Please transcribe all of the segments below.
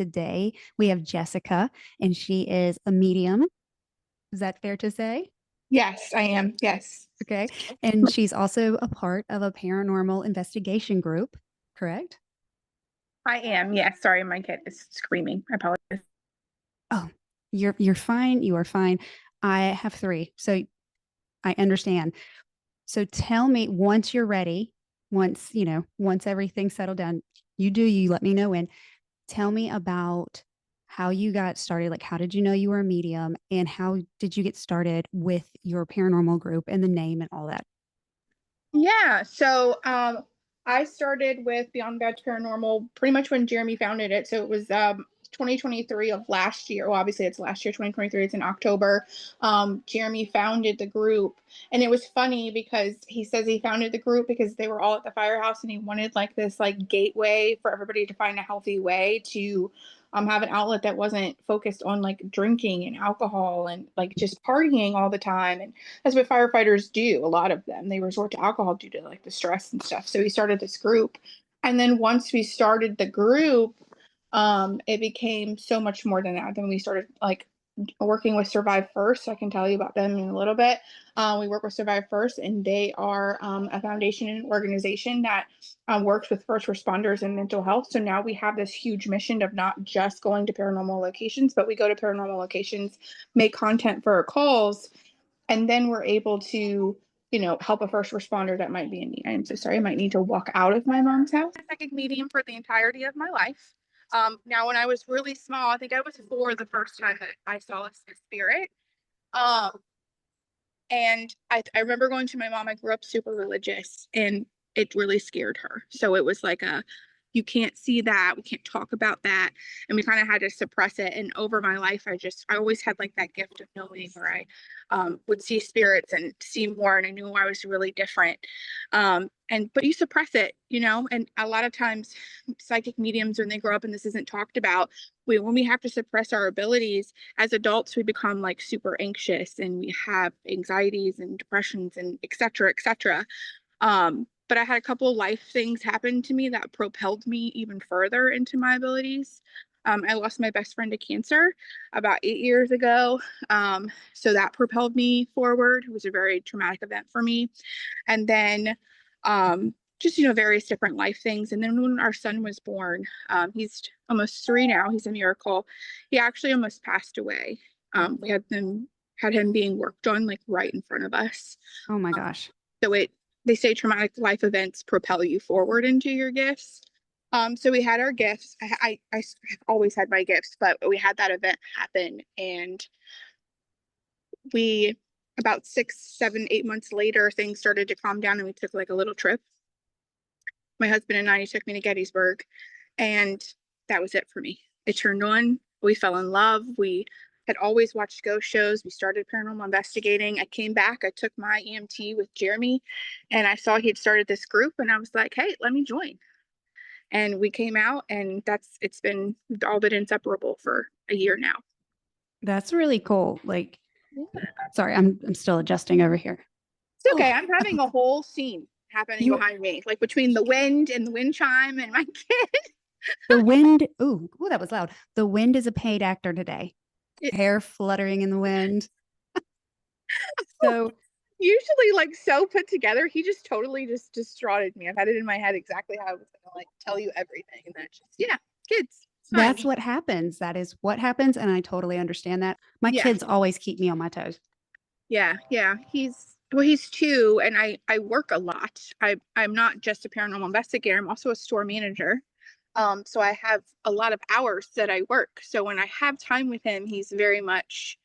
today we have Jessica, and she is a medium. Is that fair to say? Yes, I am. Yes. Okay. And she's also a part of a paranormal investigation group, correct? I am. Yes. Sorry, my kid is screaming. I apologize. Oh, you're fine. You are fine. I have three, so I understand. So tell me once you're ready, once everything's settled down, you let me know when. Tell me about how you got started. Like, how did you know you were a medium, and how did you get started with your paranormal group and the name and all that? Yeah. I started with Beyond the Badge Paranormal pretty much when Jeremy founded it. So it was 2023 of last year. Well, obviously it's last year, 2023. It's in October. Jeremy founded the group, and it was funny because he says he founded the group because they were all at the firehouse, and he wanted like this like gateway for everybody to find a healthy way to have an outlet that wasn't focused on like drinking and alcohol and like just partying all the time. And that's what firefighters do. A lot of them, they resort to alcohol due to like the stress and stuff. So we started this group. And then once we started the group, it became so much more than that. Then we started like working with Survive First. So I can tell you about them in a little bit. We work with Survive First, and they are a foundation and organization that works with first responders and mental health. So now we have this huge mission of not just going to paranormal locations, but we go to paranormal locations, make content for our calls, and then we're able to help a first responder that might be in need. I'm so sorry, I might need to walk out of my mom's house. I'm a psychic medium for the entirety of my life. Now when I was really small, I think I was 4 the first time that I saw a spirit. um and I remember going to my mom. I grew up super religious, and it really scared her. So it was like you can't see that, we can't talk about that, and we kind of had to suppress it. And over my life, I always had like that gift of knowing, where I would see spirits and see more, and I knew I was really different. And but you suppress it, and a lot of times psychic mediums, when they grow up and this isn't talked about, when we have to suppress our abilities as adults, we become like super anxious, and we have anxieties and depressions and et cetera, et cetera. But I had a couple of life things happen to me that propelled me even further into my abilities. I lost my best friend to cancer about 8 years ago. So that propelled me forward. It was a very traumatic event for me. And then just, various different life things. And then when our son was born, he's almost 3 now. He's a miracle. He actually almost passed away. We had him being worked on like right in front of us. Oh my gosh. So they say traumatic life events propel you forward into your gifts. So we had our gifts. I have always had my gifts, but we had that event happen, and we about 6, 7, 8 months later, things started to calm down, and we took like a little trip. My husband and I, he took me to Gettysburg, and that was it for me. It turned on. We fell in love. We had always watched ghost shows. We started paranormal investigating. I came back. I took my EMT with Jeremy, and I saw he had started this group, and I was like, hey, let me join. And we came out, and it's been all but inseparable for a year now. That's really cool. Like, Yeah. sorry, I'm still adjusting over here. It's okay. Oh, I'm having a whole scene happening you behind me, like between the wind and the wind chime and my kid. the wind. Ooh, that was loud. The wind is a paid actor today. It, Hair fluttering in the wind. So usually like so put together. He just totally just distraughted me. I've had it in my head exactly how I was gonna like tell you everything, and that's just, yeah, kids. It's fine. that's what happens. That is what happens. And I totally understand that. My Yeah, kids always keep me on my toes. yeah. He's 2, and I work a lot. I'm not just a paranormal investigator. I'm also a store manager. So I have a lot of hours that I work. So when I have time with him, he's very much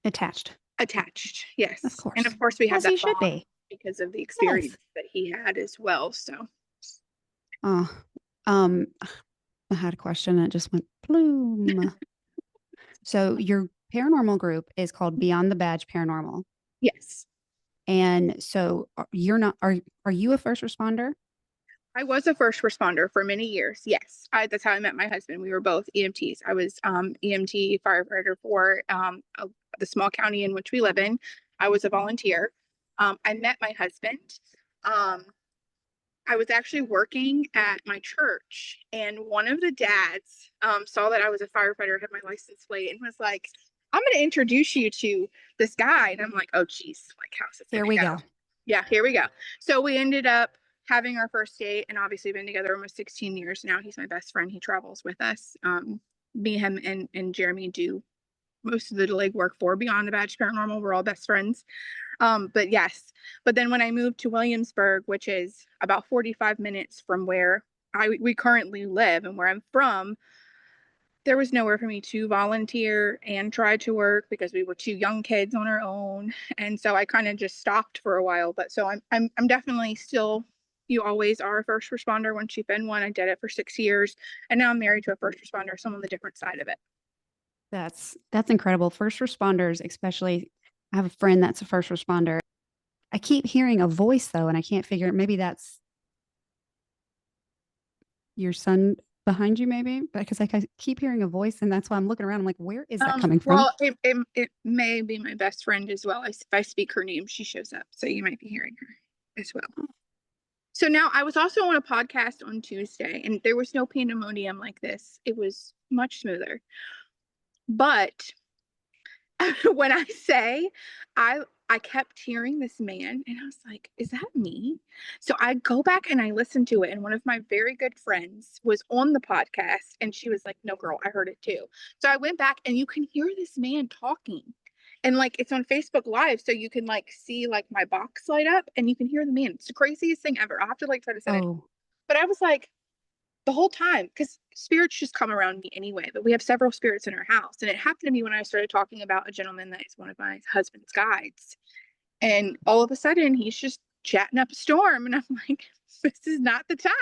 Attached. attached. Of Yes. And course. of course we have As he that should bond be. because of the Yes. experience that he had as well. So Oh, um, I had a question and it just went bloom. So your paranormal group is called Beyond the Badge Paranormal. yes. And so you're not are you a first responder? I was a first responder for many years. Yes. That's how I met my husband. We were both EMTs. I was EMT firefighter for the small county in which we live in. I was a volunteer. I met my husband. Um, I was actually working at my church, and one of the dads saw that I was a firefighter, had my license plate, and was like, "I'm going to introduce you to this guy." And I'm like, "Oh, geez, like, how's this Here going we to go. go?" Yeah, here we go. So we ended up having our first date, and obviously been together almost 16 years now. He's my best friend. He travels with us. Me, him, and Jeremy do most of the legwork for Beyond the Badge Paranormal. We're all best friends. But yes, but then when I moved to Williamsburg, which is about 45 minutes from where we currently live and where I'm from, there was nowhere for me to volunteer and try to work because we were two young kids on our own. And so I kind of just stopped for a while. But so I'm definitely still, you always are a first responder once you've been one. I did it for 6 years, and now I'm married to a first responder, so I'm on the different side of it. That's incredible. First responders, especially, I have a friend that's a first responder. I keep hearing a voice though, and I can't figure it. Maybe that's your son behind you, maybe because like I keep hearing a voice, and that's why I'm looking around. I'm like, where is that coming from? Well, it may be my best friend as well. If I speak her name, she shows up. So you might be hearing her as well. So now I was also on a podcast on Tuesday, and there was no pandemonium like this. It was much smoother. But when I say I kept hearing this man, and I was like, is that me? So I go back and I listen to it, and one of my very good friends was on the podcast, and she was like, no, girl, I heard it too. So I went back, and you can hear this man talking, and like it's on Facebook Live, so you can like see like my box light up, and you can hear the man. It's the craziest thing ever. I'll have to like try to send it. Oh, But I was like, the whole time, because spirits just come around me anyway, but we have several spirits in our house. And it happened to me when I started talking about a gentleman that is one of my husband's guides. And all of a sudden, he's just chatting up a storm. And I'm like, this is not the time.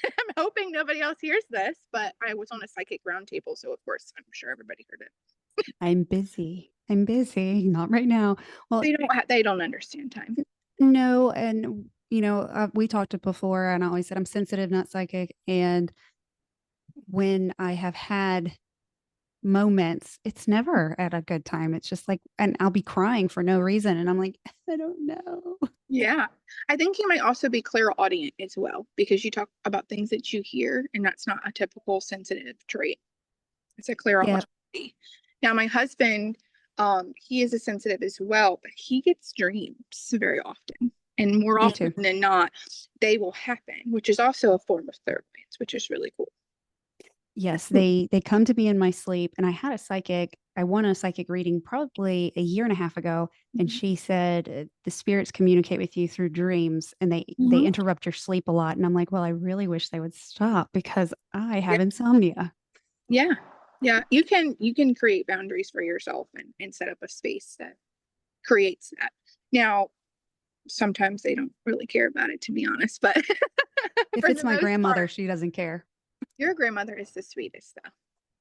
I'm hoping nobody else hears this. But I was on a psychic roundtable. So, of course, I'm sure everybody heard it. I'm busy. I'm busy. Not right now. Well, They don't understand time. no, and we talked it before, and I always said I'm sensitive, not psychic. And when I have had moments, it's never at a good time. It's just like, and I'll be crying for no reason, and I'm like, I don't know. Yeah. I think you might also be clairaudient as well, because you talk about things that you hear, and that's not a typical sensitive trait. It's a Yeah, clairaudient. Now, my husband, he is a sensitive as well, but he gets dreams very often. And more me often too. than not, they will happen, which is also a form of clairvoyance, which is really cool. Yes, they come to me in my sleep, and I had a psychic. I won a psychic reading probably a year and a half ago, and Mhm. she said the spirits communicate with you through dreams, and they Mhm. interrupt your sleep a lot. And I'm like, well, I really wish they would stop because I Yeah. have insomnia. Yeah. Yeah. You can create boundaries for yourself and set up a space that creates that. Now, sometimes they don't really care about it, to be honest, but If for it's the my most grandmother, part, she doesn't care. your grandmother is the sweetest, though.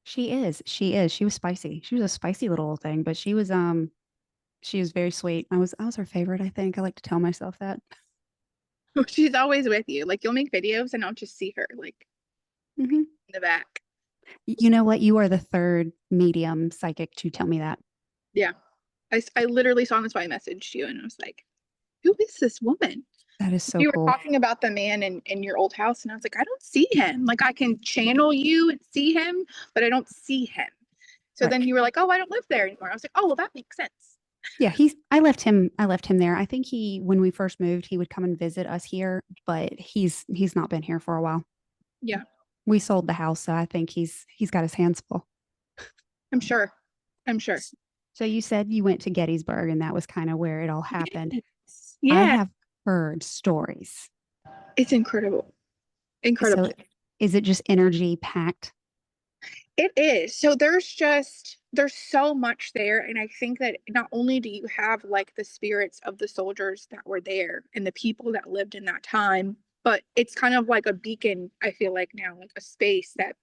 She is. She is. She was spicy. She was a spicy little thing, but she was very sweet. I was her favorite, I think. I like to tell myself that. She's always with you. Like, you'll make videos and I'll just see her like Hmm. in the back. You know what? You are the third medium psychic to tell me that. Yeah. I literally saw this why I messaged you, and I was like, who is this woman? That is so You were cool. talking about the man in your old house, and I was like, I don't see him. Like, I can channel you and see him, but I don't see him. So then Right. you were like, oh, I don't live there anymore. I was like, oh, well, that makes sense. Yeah, I left him there. I think he when we first moved, he would come and visit us here, but he's not been here for a while. Yeah, We sold the house, so I think he's got his hands full. I'm sure. I'm sure. So you said you went to Gettysburg and that was kind of where it all happened. Yes. I Yeah, have heard stories. it's incredible. So Incredible. is it just energy packed? It is. So there's so much there. And I think that not only do you have like the spirits of the soldiers that were there and the people that lived in that time, but it's kind of like a beacon, I feel like now, like a space that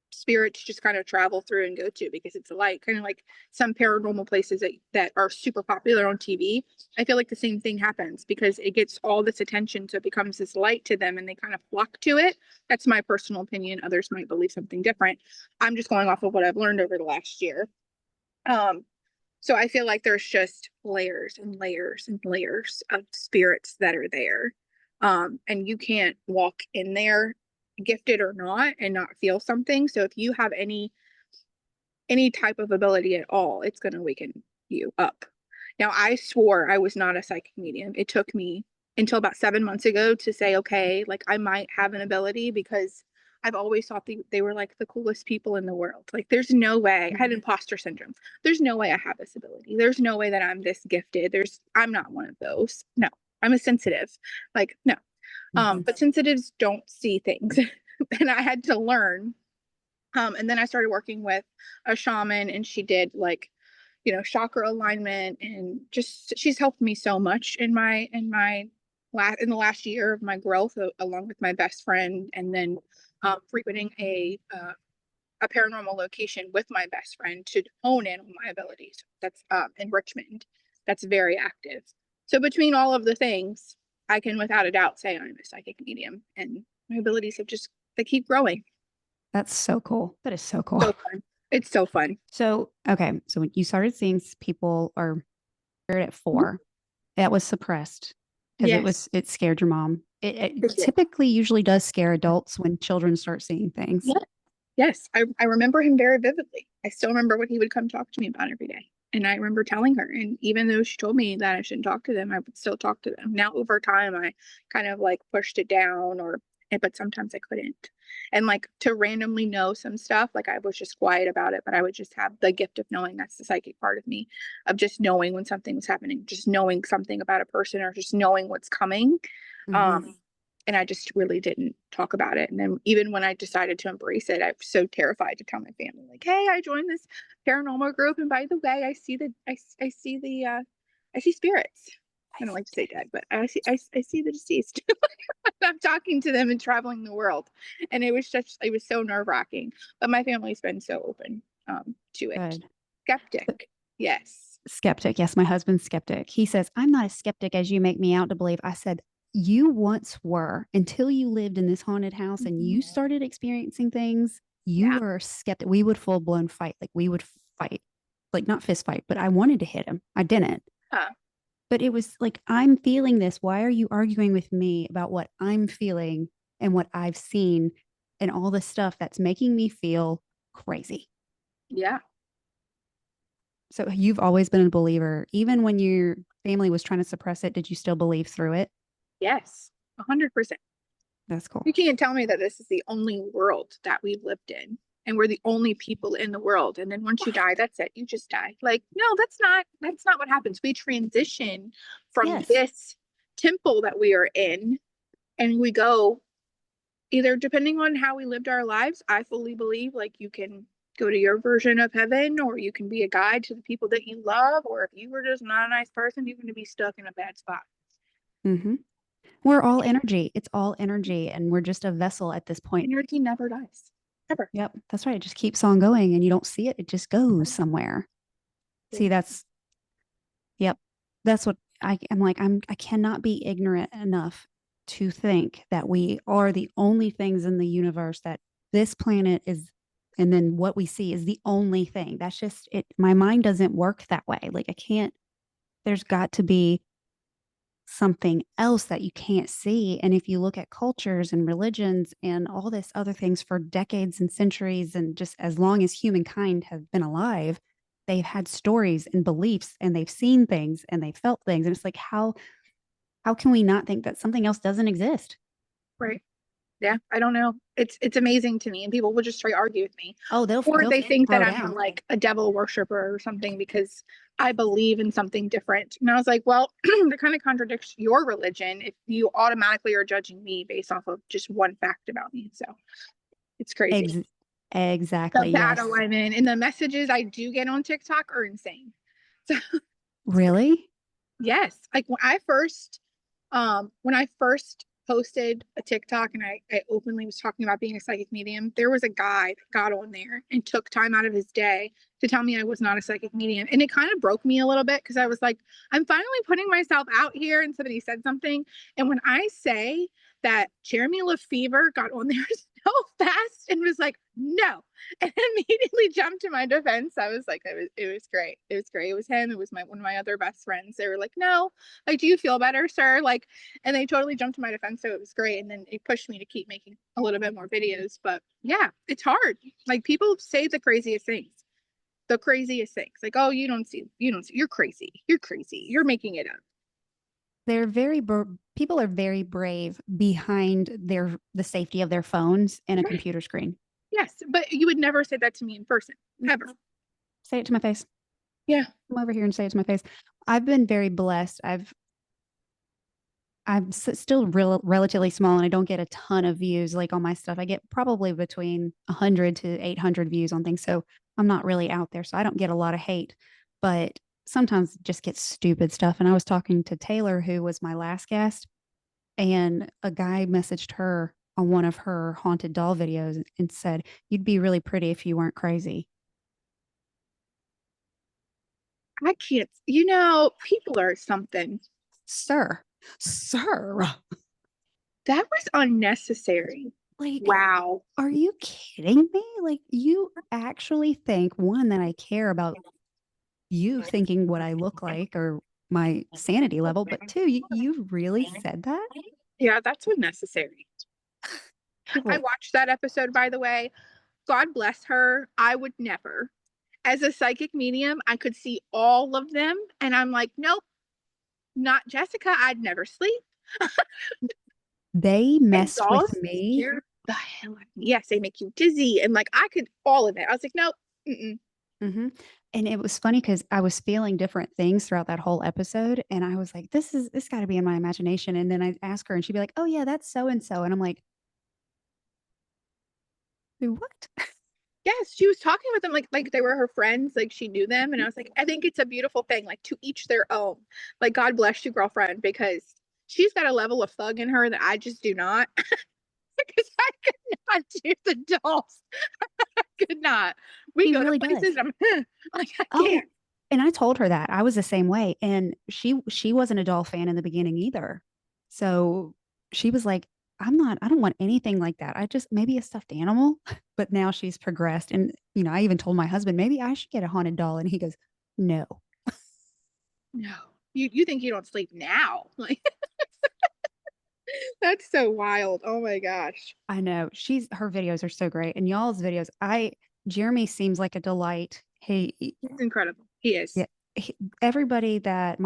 spirits just kind of travel through and go to because it's a light, kind of like some paranormal places that are super popular on TV. I feel like the same thing happens because it gets all this attention, so it becomes this light to them and they kind of flock to it. That's my personal opinion. Others might believe something different. I'm just going off of what I've learned over the last year. Um, so I feel like there's just layers and layers and layers of spirits that are there. And you can't walk in there, gifted or not, and not feel something. So if you have any type of ability at all, it's going to waken you up. Now, I swore I was not a psychic medium. It took me until about 7 months ago to say, okay, like I might have an ability, because I've always thought they were like the coolest people in the world. Like, there's no way. I had imposter syndrome. There's no way I have this ability. There's no way that I'm this gifted. I'm not one of those. No, I'm a sensitive. Like, no. But sensitives don't see things. And I had to learn. And then I started working with a shaman, and she did like, chakra alignment, and just she's helped me so much in the last year of my growth, along with my best friend, and then frequenting a paranormal location with my best friend to hone in on my abilities. That's in Richmond. That's very active. So between all of the things, I can without a doubt say I'm a psychic medium, and my abilities they keep growing. That's so cool. That is so cool. So fun. It's so fun. So, okay. So when you started seeing people or at 4, that was suppressed because Yes. it scared your mom. It typically usually does scare adults when children start seeing things. Yeah. Yes. I remember him very vividly. I still remember what he would come talk to me about every day. And I remember telling her, and even though she told me that I shouldn't talk to them, I would still talk to them. Now, over time, I kind of like pushed it down, but sometimes I couldn't. And like to randomly know some stuff, like I was just quiet about it, but I would just have the gift of knowing. That's the psychic part of me, of just knowing when something was happening, just knowing something about a person, or just knowing what's coming. And I just really didn't talk about it. And then even when I decided to embrace it, I was so terrified to tell my family, like, hey, I joined this paranormal group, and by the way, I see spirits. I don't like to say dead, but I see the deceased. I'm talking to them and traveling the world. And it was so nerve-wracking. But my family's been so open to it. Good. Skeptic. Yes. Skeptic. Yes, my husband's skeptic. He says, I'm not as skeptic as you make me out to believe. I said, you once were, until you lived in this haunted house and you started experiencing things. You Yeah. were skeptic. We would full blown fight. Like we would fight, like not fist fight, but I wanted to hit him. I didn't. But it was like, I'm feeling this. Why are you arguing with me about what I'm feeling and what I've seen and all this stuff that's making me feel crazy? Yeah. So you've always been a believer, even when your family was trying to suppress it. Did you still believe through it? Yes. 100%. That's cool. You can't tell me that this is the only world that we've lived in, and we're the only people in the world. And then once you die, that's it. You just die. Like, no, that's not what happens. We transition from this temple that we are in, and we go either, depending on how we lived our lives. I fully believe like you can go to your version of heaven, or you can be a guide to the people that you love, or if you were just not a nice person, you're going to be stuck in a bad spot. We're all energy. It's all energy, and we're just a vessel at this point. Energy never dies. Ever. Yep, that's right. It just keeps on going, and you don't see it. It just goes somewhere. See, yep. That's what I'm like. I cannot be ignorant enough to think that we are the only things in the universe, that this planet is, and then what we see is the only thing. That's just it. My mind doesn't work that way. Like I can't, there's got to be something else that you can't see. And if you look at cultures and religions and all this other things for decades and centuries, and just as long as humankind have been alive, they've had stories and beliefs, and they've seen things and they've felt things. And it's like, how can we not think that something else doesn't exist? Right. Yeah, I don't know. It's amazing to me, and people will just try to argue with me. Oh, Or they think that throw I'm down. like a devil worshiper or something because I believe in something different. And I was like, well, that kind of contradicts your religion if you automatically are judging me based off of just one fact about me. So it's crazy. Exactly. The battle I'm in, and the messages I do get on TikTok are insane. So really? yes. Like when I first posted a TikTok and I openly was talking about being a psychic medium, there was a guy that got on there and took time out of his day to tell me I was not a psychic medium. And it kind of broke me a little bit because I was like, I'm finally putting myself out here, and somebody said something. And when I say that Jeremy Lefevre got on there so fast and was like, no, and immediately jumped to my defense, I was like, it was great. It was great. It was him. It was one of my other best friends. They were like, no, like, do you feel better, sir? Like, and they totally jumped to my defense. So it was great. And then it pushed me to keep making a little bit more videos. But yeah, it's hard. Like, people say the craziest things. The craziest things. Like, oh, you don't see, you're crazy. You're crazy. You're making it up. They're people are very brave behind the safety of their phones and a Right. computer screen. Yes, but you would never say that to me in person, ever. Say it to my face. Yeah. Come over here and say it to my face. I've been very blessed. I'm still relatively small and I don't get a ton of views like on my stuff. I get probably between 100 to 800 views on things. So I'm not really out there. So I don't get a lot of hate, but sometimes just get stupid stuff. And I was talking to Taylor, who was my last guest, and a guy messaged her on one of her haunted doll videos and said, "You'd be really pretty if you weren't crazy." I can't, people are something. Sir, sir, That was unnecessary. like, Wow. are you kidding me? Like, you actually think, one, that I care about you thinking what I look like or my sanity level, but two, you really said that? Yeah, that's unnecessary. I People, watched that episode, by the way. God bless her. I would never. As a psychic medium, I could see all of them. And I'm like, nope, not Jessica. I'd never sleep. they And messed with dolls me. scare the hell out of me. Yes, they make you dizzy. And like, I could all of it. I was like, nope. Mm-mm. Hmm. And it was funny because I was feeling different things throughout that whole episode. And I was like, this got to be in my imagination. And then I'd ask her and she'd be like, oh, yeah, that's so and so. And I'm like, what? Yes, she was talking with them like they were her friends, like she knew them. And I was like, I think it's a beautiful thing, like to each their own. Like, God bless you, girlfriend, because she's got a level of thug in her that I just do not. Because I could not do the dolls. I could not. We She go to really places, does. I'm like, I Oh, can't. and I told her that I was the same way. And she wasn't a doll fan in the beginning either. So she was like, I don't want anything like that. I just maybe a stuffed animal. But now she's progressed. And, I even told my husband, maybe I should get a haunted doll. And he goes, no. No. You think you don't sleep now? Like, that's so wild. Oh my gosh. I know. Her videos are so great. And y'all's videos, Jeremy seems like a delight. It's incredible. He is. Yeah, everybody that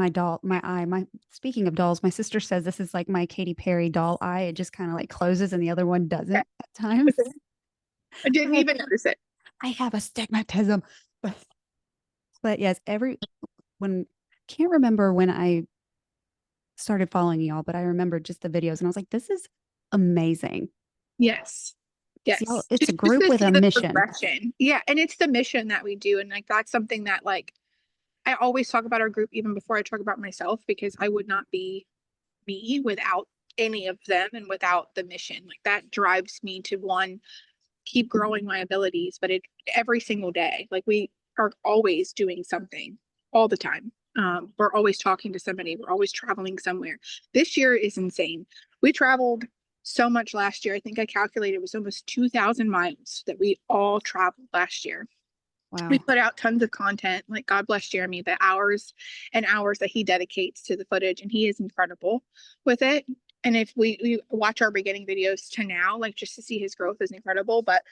speaking of dolls, my sister says this is like my Katy Perry doll eye. It just kind of like closes and the other one Yeah. doesn't at times. I I didn't have, even notice it. I have astigmatism. But, but yes, when can't remember when I started following y'all, but I remember just the videos and I was like, this is amazing. Yes. Y'all, Yes. it's a Just group to with see a the mission. progression. Yeah. And it's the mission that we do. And like, that's something that like, I always talk about our group even before I talk about myself, because I would not be me without any of them and without the mission. Like, that drives me to, one, keep growing my abilities, but it every single day. Like, we are always doing something all the time. We're always talking to somebody. We're always traveling somewhere. This year is insane. We traveled so much last year. I think I calculated it was almost 2,000 miles that we all traveled last year. We Wow. put out tons of content. Like, God bless Jeremy, the hours and hours that he dedicates to the footage, and he is incredible with it. And if we watch our beginning videos to now, like, just to see his growth is incredible. But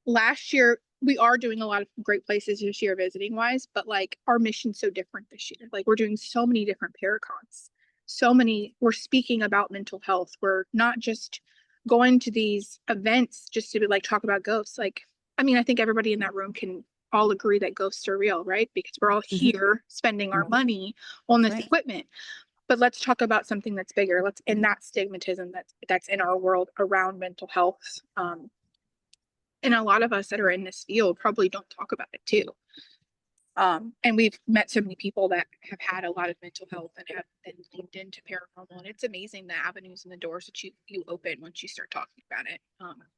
last year we are doing a lot of great places this year visiting wise, but like, our mission's so different this year. Like, we're doing so many different paracons, we're speaking about mental health. We're not just going to these events just to be like talk about ghosts. Like, I mean, I think everybody in that room can all agree that ghosts are real, right? Because we're all Mhm. here spending our Mhm. money on That's this right. equipment. But let's talk about something that's bigger. Let's end that stigmatism that's in our world around mental health. And a lot of us that are in this field probably don't talk about it too. And we've met so many people that have had a lot of mental health and have been linked into paranormal. And it's amazing the avenues and the doors that you open once you start talking about it.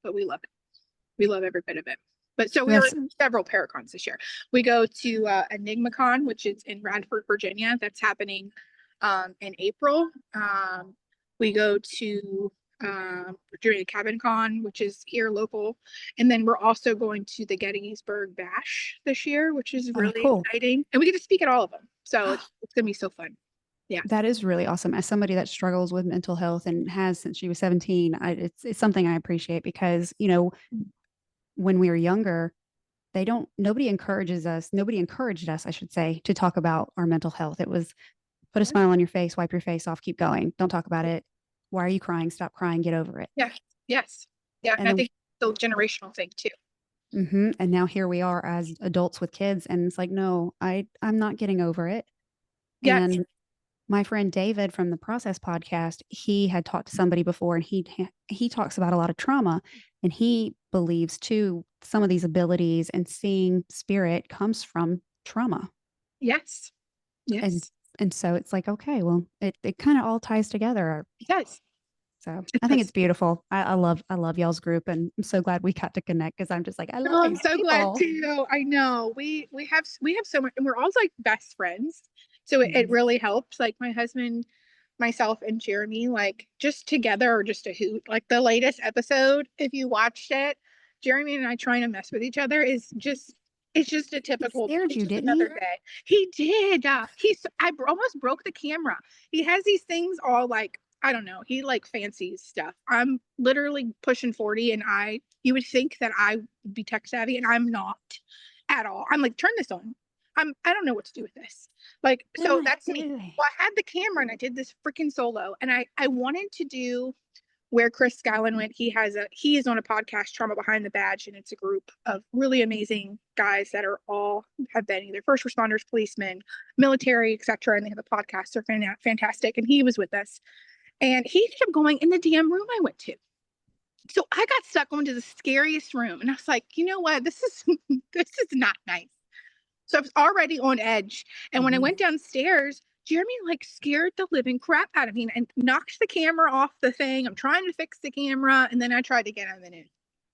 But we love it. We love every bit of it. But so we were That's in several Paracons this year. We go to EnigmaCon, which is in Radford, Virginia. That's happening in April. We go to Virginia Cabin Con, which is here local. And then we're also going to the Gettysburg Bash this year, which is really cool. exciting. And we get to speak at all of them. So it's going to be so fun. Yeah. That is really awesome. As somebody that struggles with mental health and has since she was 17, it's something I appreciate because, you know, when we were younger, nobody encouraged us, I should say, to talk about our mental health. It was put a smile on your face, wipe your face off, keep going. Don't talk about it. Why are you crying? Stop crying, get over it. Yeah. Yes. Yeah. And I think it's a generational thing too. And now here we are as adults with kids. And it's like, no, I'm not getting over it. Yes. And my friend David from the Process podcast, he had talked to somebody before, and he talks about a lot of trauma, and he believes too some of these abilities and seeing spirit comes from trauma. Yes. Yes. And so it's like, okay, well, it kind of all ties together. It does. So I think it's beautiful. I love y'all's group, and I'm so glad we got to connect because I'm just like, I love I'm these so people. glad too. I know we have so much, and we're all like best friends. So it really helps. Like my husband, myself, and Jeremy, like just together or just a hoot. Like the latest episode, if you watched it, Jeremy and I trying to mess with each other is just it's just a typical. He scared It's you, just didn't another he? day. He did. Almost broke the camera. He has these things all like I don't know. He like fancies stuff. I'm literally pushing 40, and you would think that I would be tech savvy, and I'm not at all. I'm like, turn this on. I don't know what to do with this. Like, so that's me. Well, I had the camera and I did this freaking solo, and I wanted to do where Chris Scallon went. He is on a podcast, Trauma Behind the Badge, and it's a group of really amazing guys that are all have been either first responders, policemen, military, etc. And they have a podcast. They're fantastic. And he was with us, and he kept going in the damn room I went to. So I got stuck going to the scariest room, and I was like, you know what? This is not nice. So I was already on edge. And when I went downstairs, Jeremy like scared the living crap out of me and knocked the camera off the thing. I'm trying to fix the camera, and then I tried to get him, and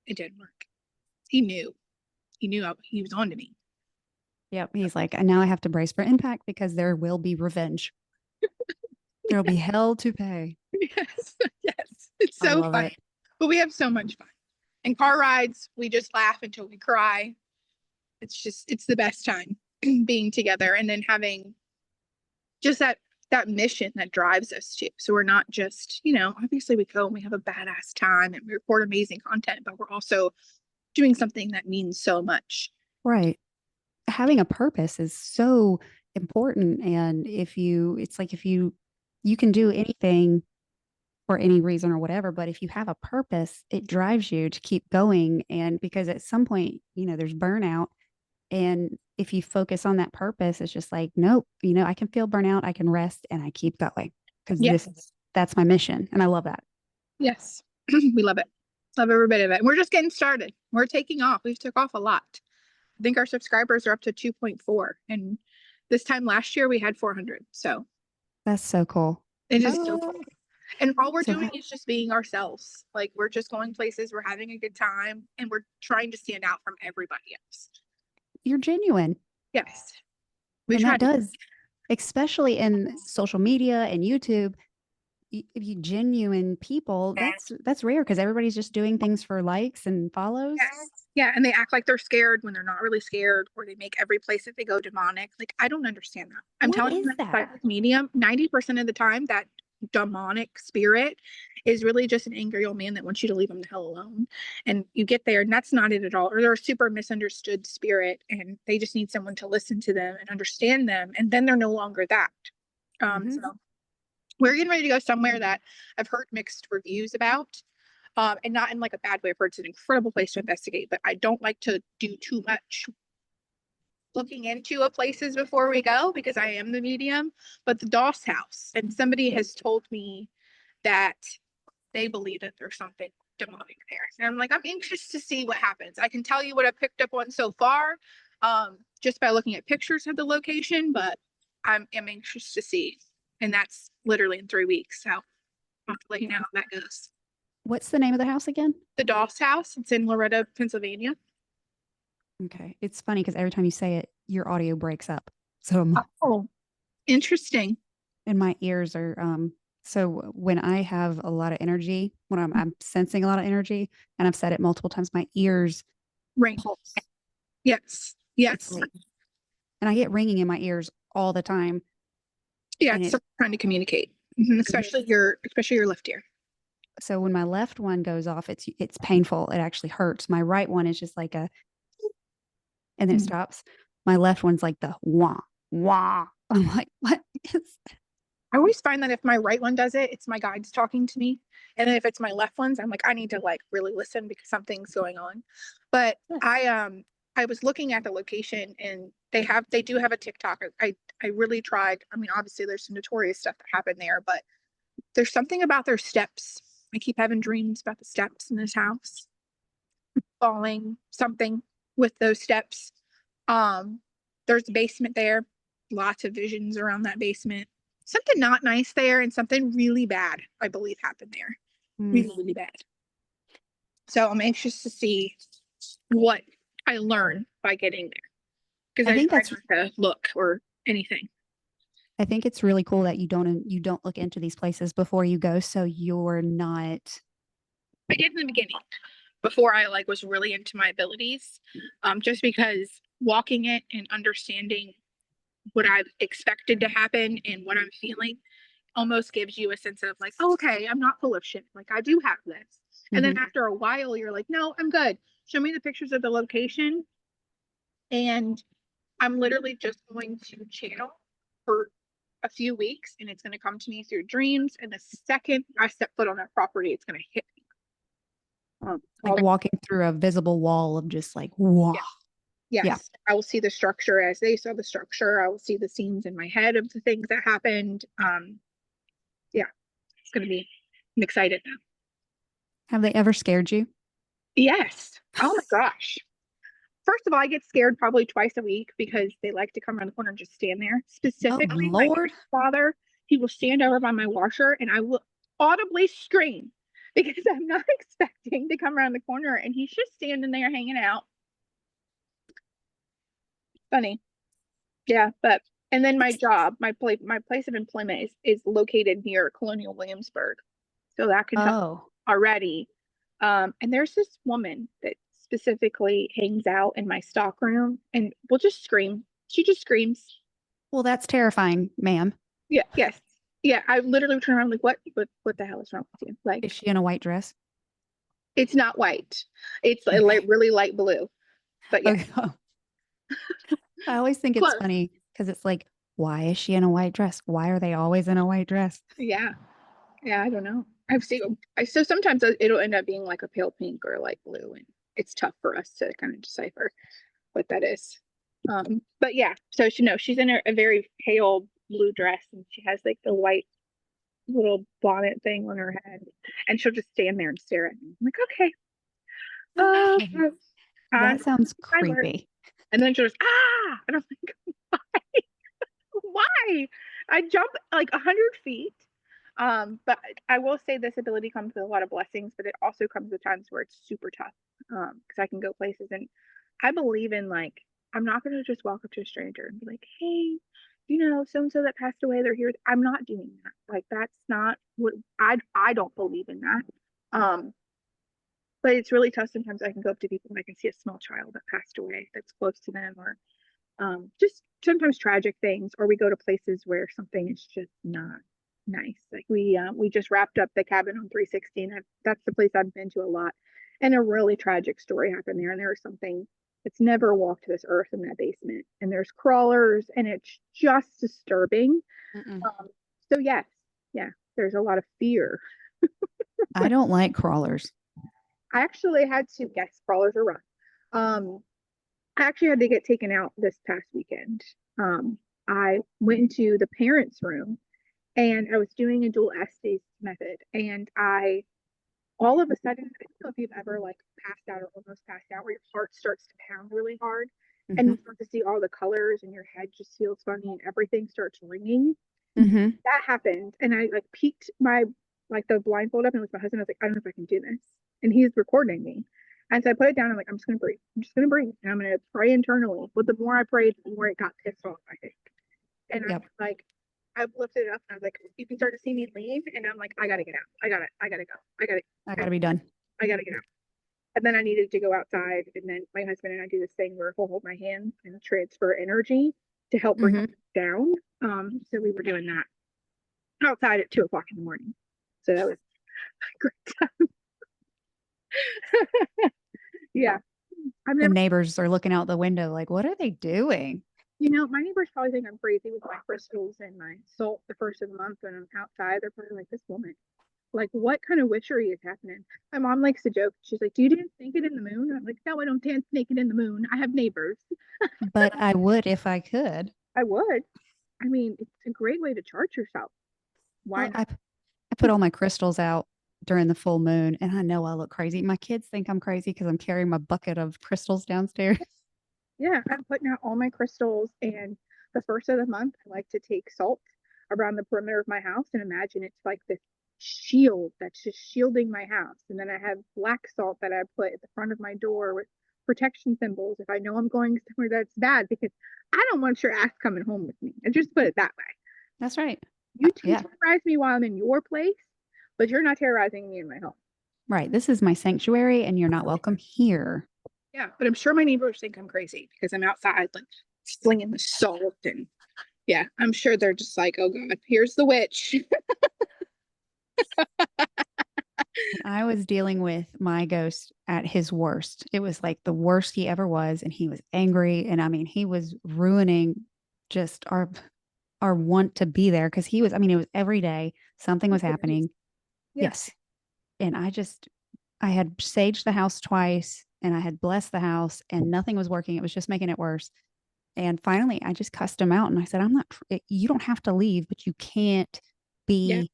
it didn't work. He knew he was on to me. Yep. He's like, and now I have to brace for impact because there will be revenge. There'll be hell to pay. Yes, yes. It's so fun. But we have so much fun. And car rides, we just laugh until we cry. It's the best time being together, and then having just that mission that drives us too. So we're not just, obviously we go and we have a badass time and we record amazing content, but we're also doing something that means so much. Right. Having a purpose is so important. And if you can do anything for any reason or whatever, but if you have a purpose, it drives you to keep going. And because at some point, there's burnout. And if you focus on that purpose, it's just like, nope, I can feel burnout, I can rest, and I keep going because that's my mission. And I love that. Yes. We love it. Love every bit of it. And we're just getting started. We're taking off. We've took off a lot. I think our subscribers are up to 2.4. And this time last year we had 400. So that's so cool. It is so cool. And all we're doing is just being ourselves. Like we're just going places, we're having a good time, and we're trying to stand out from everybody else. You're genuine. Yes. And that does, especially in social media and YouTube, if you genuine people, that's rare because everybody's just doing things for likes and follows. Yes. Yeah. And they act like they're scared when they're not really scared, or they make every place that they go demonic. Like, I don't understand that. I'm telling you, that medium, 90% of the time, that demonic spirit is really just an angry old man that wants you to leave him the hell alone. And you get there and that's not it at all. Or they're a super misunderstood spirit and they just need someone to listen to them and understand them. And then they're no longer that. So we're getting ready to go somewhere that I've heard mixed reviews about. And not in like a bad way. I've heard it's an incredible place to investigate, but I don't like to do too much looking into places before we go because I am the medium. But the Doss house, and somebody has told me that they believe that there's something demonic there. And I'm like, I'm anxious to see what happens. I can tell you what I picked up on so far, just by looking at pictures of the location, but I'm anxious to see. And that's literally in 3 weeks. So I'll have to let you know how that goes. What's the name of the house again? The Doss house. It's in Loretto, Pennsylvania. Okay. It's funny because every time you say it, your audio breaks up. So Oh, interesting. and my ears are so when I have a lot of energy, when I'm sensing a lot of energy, and I've said it multiple times, my ears Ring. pulse. Yes. It's Yes. like, and I get ringing in my ears all the time. Yeah, And it's it someone trying to communicate. Especially your left ear. so when my left one goes off, it's painful. It actually hurts. My right one is just like a and then it Mhm. stops. My left one's like the wah wah. I'm like, what is I always find that if my right one does it, it's my guides talking to me. And then if it's my left ones, I'm like, I need to like really listen because something's going on. But that? I was looking at the location and they do have a TikTok. I really tried. I mean, obviously there's some notorious stuff that happened there, but there's something about their steps. I keep having dreams about the steps in this house, falling, something with those steps. Um, there's a basement there, lots of visions around that basement. Something not nice there, and something really bad, I believe, happened there. Mm. Really, really bad. So I'm anxious to see what I learn by getting there because I I think try that's not to look or anything. I think it's really cool that you don't look into these places before you go, so you're not. I did in the beginning before I like was really into my abilities, just because walking it and understanding what I've expected to happen and what I'm feeling almost gives you a sense of like, oh, okay, I'm not full of shit. Like I do have this. And then Mhm. after a while, you're like, no, I'm good. Show me the pictures of the location. And I'm literally just going to channel for a few weeks and it's going to come to me through dreams. And the second I step foot on that property, it's going to hit me. Like All walking through a visible wall of just like, wow. yeah. Yeah. Yes, I will see the structure as they saw the structure. I will see the scenes in my head of the things that happened. Yeah, it's going to be, I'm excited now. Have they ever scared you? Yes. Oh my gosh. First of all, I get scared probably twice a week because they like to come around the corner and just stand there. Oh Specifically, my Lord. father, he will stand over by my washer and I will audibly scream because I'm not expecting to come around the corner and he's just standing there hanging out. Funny. Yeah, but and then my It's job, my place of employment is located near Colonial Williamsburg. So that can tell oh. already. And there's this woman that specifically hangs out in my stock room and will just scream. She just screams. Well, that's terrifying, ma'am. Yeah, yes. Yeah, I literally turn around like, what the hell is wrong with you? Is Like, she in a white dress? it's not white. It's a Okay. really light blue. But yeah, Okay. I always think it's close. funny because it's like, why is she in a white dress? Why are they always in a white dress? Yeah. Yeah, I don't know. I've seen so sometimes it'll end up being like a pale pink or light blue, and it's tough for us to kind of decipher what that is. But yeah, so she's in a very pale blue dress, and she has like the white little bonnet thing on her head, and she'll just stand there and stare at me. I'm like, okay, Okay. uh, I'm That sounds my alert. creepy. And then she'll just and I'm like, why? I jump like 100 feet. But I will say this ability comes with a lot of blessings, but it also comes with times where it's super tough. Because I can go places and I believe in like I'm not gonna just walk up to a stranger and be like, hey, so and so that passed away, they're here. I'm not doing that. Like that's not what I don't believe in that. Um, but it's really tough. Sometimes I can go up to people and I can see a small child that passed away that's close to them, or just sometimes tragic things, or we go to places where something is just not nice. Like we just wrapped up the cabin on 360, and that's the place I've been to a lot. And a really tragic story happened there, and there was something that's never walked this earth in that basement, and there's crawlers, and it's just disturbing. Mm-mm. Um, so yes, yeah, there's a lot of fear. I don't like crawlers. I actually had to guess crawlers are rough. Um, I actually had to get taken out this past weekend. Um, I went into the parents' room and I was doing a dual estes method, and I all of a sudden, I don't know if you've ever like passed out or almost passed out, where your heart starts to pound really hard, and Hmm. you start to see all the colors, and your head just feels funny, and everything starts ringing. Hmm. That happened, and I like peeked my like the blindfold up, and it was my husband. I was like, I don't know if I can do this, and he's recording me. And so I put it down. I'm like, I'm just gonna breathe. I'm just gonna breathe, and I'm gonna pray internally. But the more I prayed, the more it got pissed off, I think. And I'm Yep. like, I lifted it up, and I was like, you can start to see me leave, and I'm like, I gotta get out. I gotta go. I got to be done. I gotta get out. And then I needed to go outside, and then my husband and I do this thing where he'll hold my hand and transfer energy to help bring Hmm. it down. So we were doing that outside at 2 o'clock in the morning. So that was great. Yeah. I've The never, neighbors are looking out the window like, what are they doing? my neighbors probably think I'm crazy with my crystals and my salt the first of the month when I'm outside. They're probably like, this woman, like, what kind of witchery is happening? My mom likes to joke. She's like, do you dance naked in the moon? I'm like, no, I don't dance naked in the moon. I have neighbors. But I would if I could. I would. I mean, it's a great way to charge yourself. Why Well, not? I put all my crystals out during the full moon, and I know I look crazy. My kids think I'm crazy because I'm carrying my bucket of crystals downstairs. Yeah, I'm putting out all my crystals, and the first of the month, I like to take salt around the perimeter of my house and imagine it's like this shield that's just shielding my house. And then I have black salt that I put at the front of my door with protection symbols if I know I'm going somewhere that's bad, because I don't want your ass coming home with me. And just put it that way. That's right. You can Yeah, terrorize me while I'm in your place, but you're not terrorizing me in my home. right. This is my sanctuary, and you're not welcome here. Yeah, but I'm sure my neighbors think I'm crazy because I'm outside like slinging the salt, and yeah, I'm sure they're just like, oh God, here's the witch. I was dealing with my ghost at his worst. It was like the worst he ever was, and he was angry. And I mean, he was ruining just our want to be there because he was, I mean, it was every day something was happening. Yeah, Yes. And I had saged the house twice and I had blessed the house and nothing was working. It was just making it worse. And finally, I just cussed him out and I said, I'm not, you don't have to leave, but yeah, be,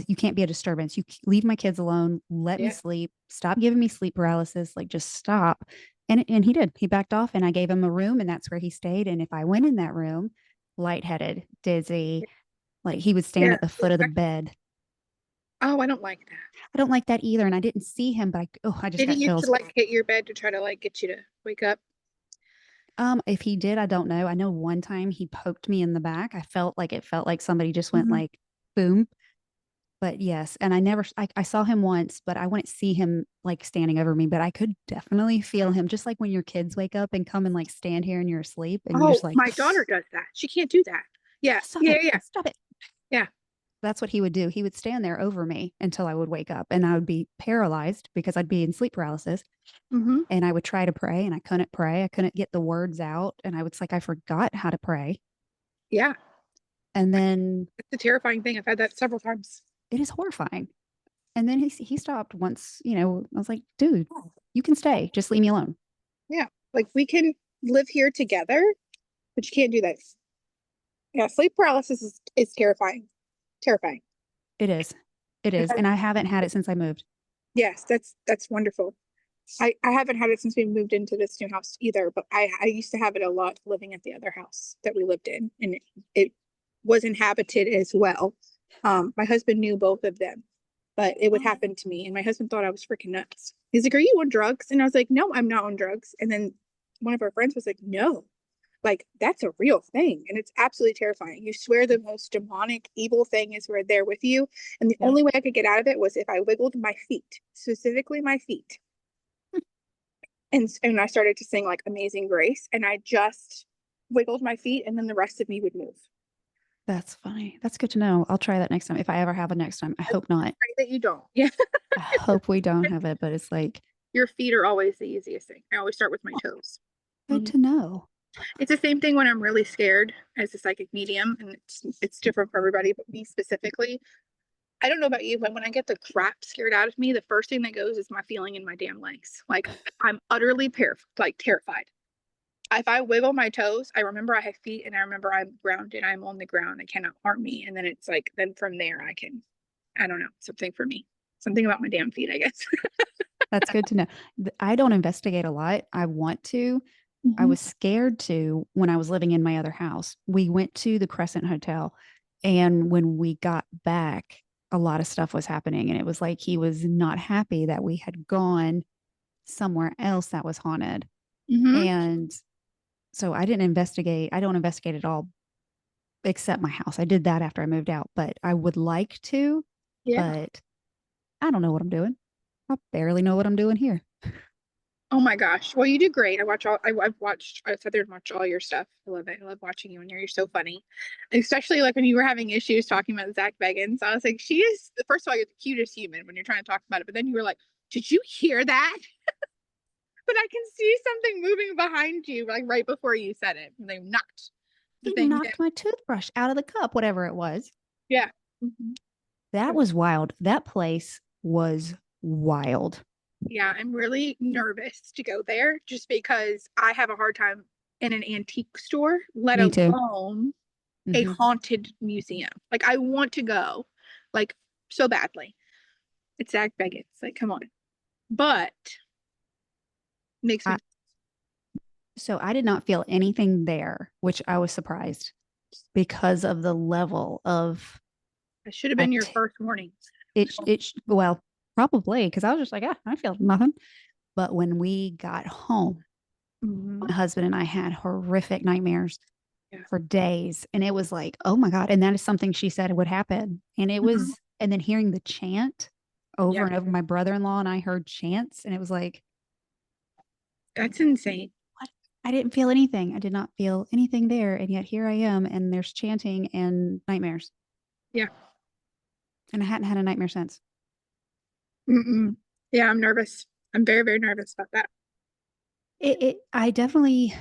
you can't be a disturbance. You leave my kids alone. Let me yeah. sleep. Stop giving me sleep paralysis. Like just stop. And he did. He backed off and I gave him a room and that's where he stayed. And if I went in that room, lightheaded, dizzy, like he would stand Yeah. at the foot of the bed. Oh, I don't like that. I don't like that either. And I didn't see him, but I just Did he got used to chills. like hit your bed to try to like get you to wake up? If he did, I don't know. I know one time he poked me in the back. It felt like somebody just went Mhm. like boom. But yes, and I saw him once, but I wouldn't see him like standing over me, but I could definitely feel him just like when your kids wake up and come and like stand here and you're asleep and you're just Oh, like, my daughter does that. She can't do that. Yeah, stop yeah, it, yeah, stop it. yeah. That's what he would do. He would stand there over me until I would wake up and I would be paralyzed because I'd be in sleep paralysis. Hmm. And I would try to pray and I couldn't pray. I couldn't get the words out. And it's like I forgot how to pray. Yeah, And then it's a terrifying thing. I've had that several times. it is horrifying. And then he stopped once, I was like, dude, you can stay. Just leave me alone. Yeah, like we can live here together, but you can't do that. Yeah, sleep paralysis is terrifying. Terrifying. It is. It is. And I haven't had it since I moved. Yes, that's wonderful. I haven't had it since we moved into this new house either, but I used to have it a lot living at the other house that we lived in, and it was inhabited as well. My husband knew both of them, but it would happen to me, and my husband thought I was freaking nuts. He's like, "Are you on drugs?" And I was like, "No, I'm not on drugs." And then one of our friends was like, "No, like that's a real thing, and it's absolutely terrifying. You swear the most demonic, evil thing is right there with you." And the Yep. only way I could get out of it was if I wiggled my feet, specifically my feet. And I started to sing like Amazing Grace, and I just wiggled my feet, and then the rest of me would move. That's funny. That's good to know. I'll try that next time. If I ever have a next time, I I hope not. pray that you don't. Yeah. I hope we don't have it, but it's like Your feet are always the easiest thing. I always start with my toes. good Mhm. to know. It's the same thing when I'm really scared as a psychic medium, and it's different for everybody, but me specifically. I don't know about you, but when I get the crap scared out of me, the first thing that goes is my feeling in my damn legs. Like I'm utterly terrified. If I wiggle my toes, I remember I have feet and I remember I'm grounded. I'm on the ground. It cannot harm me. And then it's like, then from there, I don't know, something for me. Something about my damn feet, I guess. That's good to know. I don't investigate a lot. I want to. I Mhm. was scared to when I was living in my other house. We went to the Crescent Hotel, and when we got back, a lot of stuff was happening. And it was like he was not happy that we had gone. somewhere else that was haunted. Mm-hmm. And so I didn't investigate. I don't investigate at all except my house. I did that after I moved out, but I would like to, Yeah. but I don't know what I'm doing. I barely know what I'm doing here. Oh my gosh. Well, you do great. I've watched, I sat there and watched all your stuff. I love it. I love watching you, and you're so funny. Especially like when you were having issues talking about Zach Bagans. I was like, she is, first of all, you're the cutest human when you're trying to talk about it. But then you were like, did you hear that? But I can see something moving behind you, like right before you said it. And they knocked the He thing down. knocked my toothbrush out of the cup, whatever it was. Yeah. Mhm. That was wild. That place was wild. Yeah, I'm really nervous to go there just because I have a hard time in an antique store, let Me too. alone a Hmm. haunted museum. Like I want to go, like so badly. It's Zach Bagans. Like, come on. But makes me So I did not feel anything there, which I was surprised because of the level of that should have been your act- first warning. well, probably because I was just like, ah, I feel nothing. But when we got home, Mhm. my husband and I had horrific nightmares Yeah. for days. And it was like, oh my God. And that is something she said would happen. And it Mhm. was, and then hearing the chant over Yeah, and over, my brother in law and I heard chants, and it was like, that's insane. what? I didn't feel anything. I did not feel anything there. And yet here I am, and there's chanting and nightmares. Yeah. And I hadn't had a nightmare since. Mm-mm. Yeah, I'm nervous. I'm very, very nervous about that. I definitely,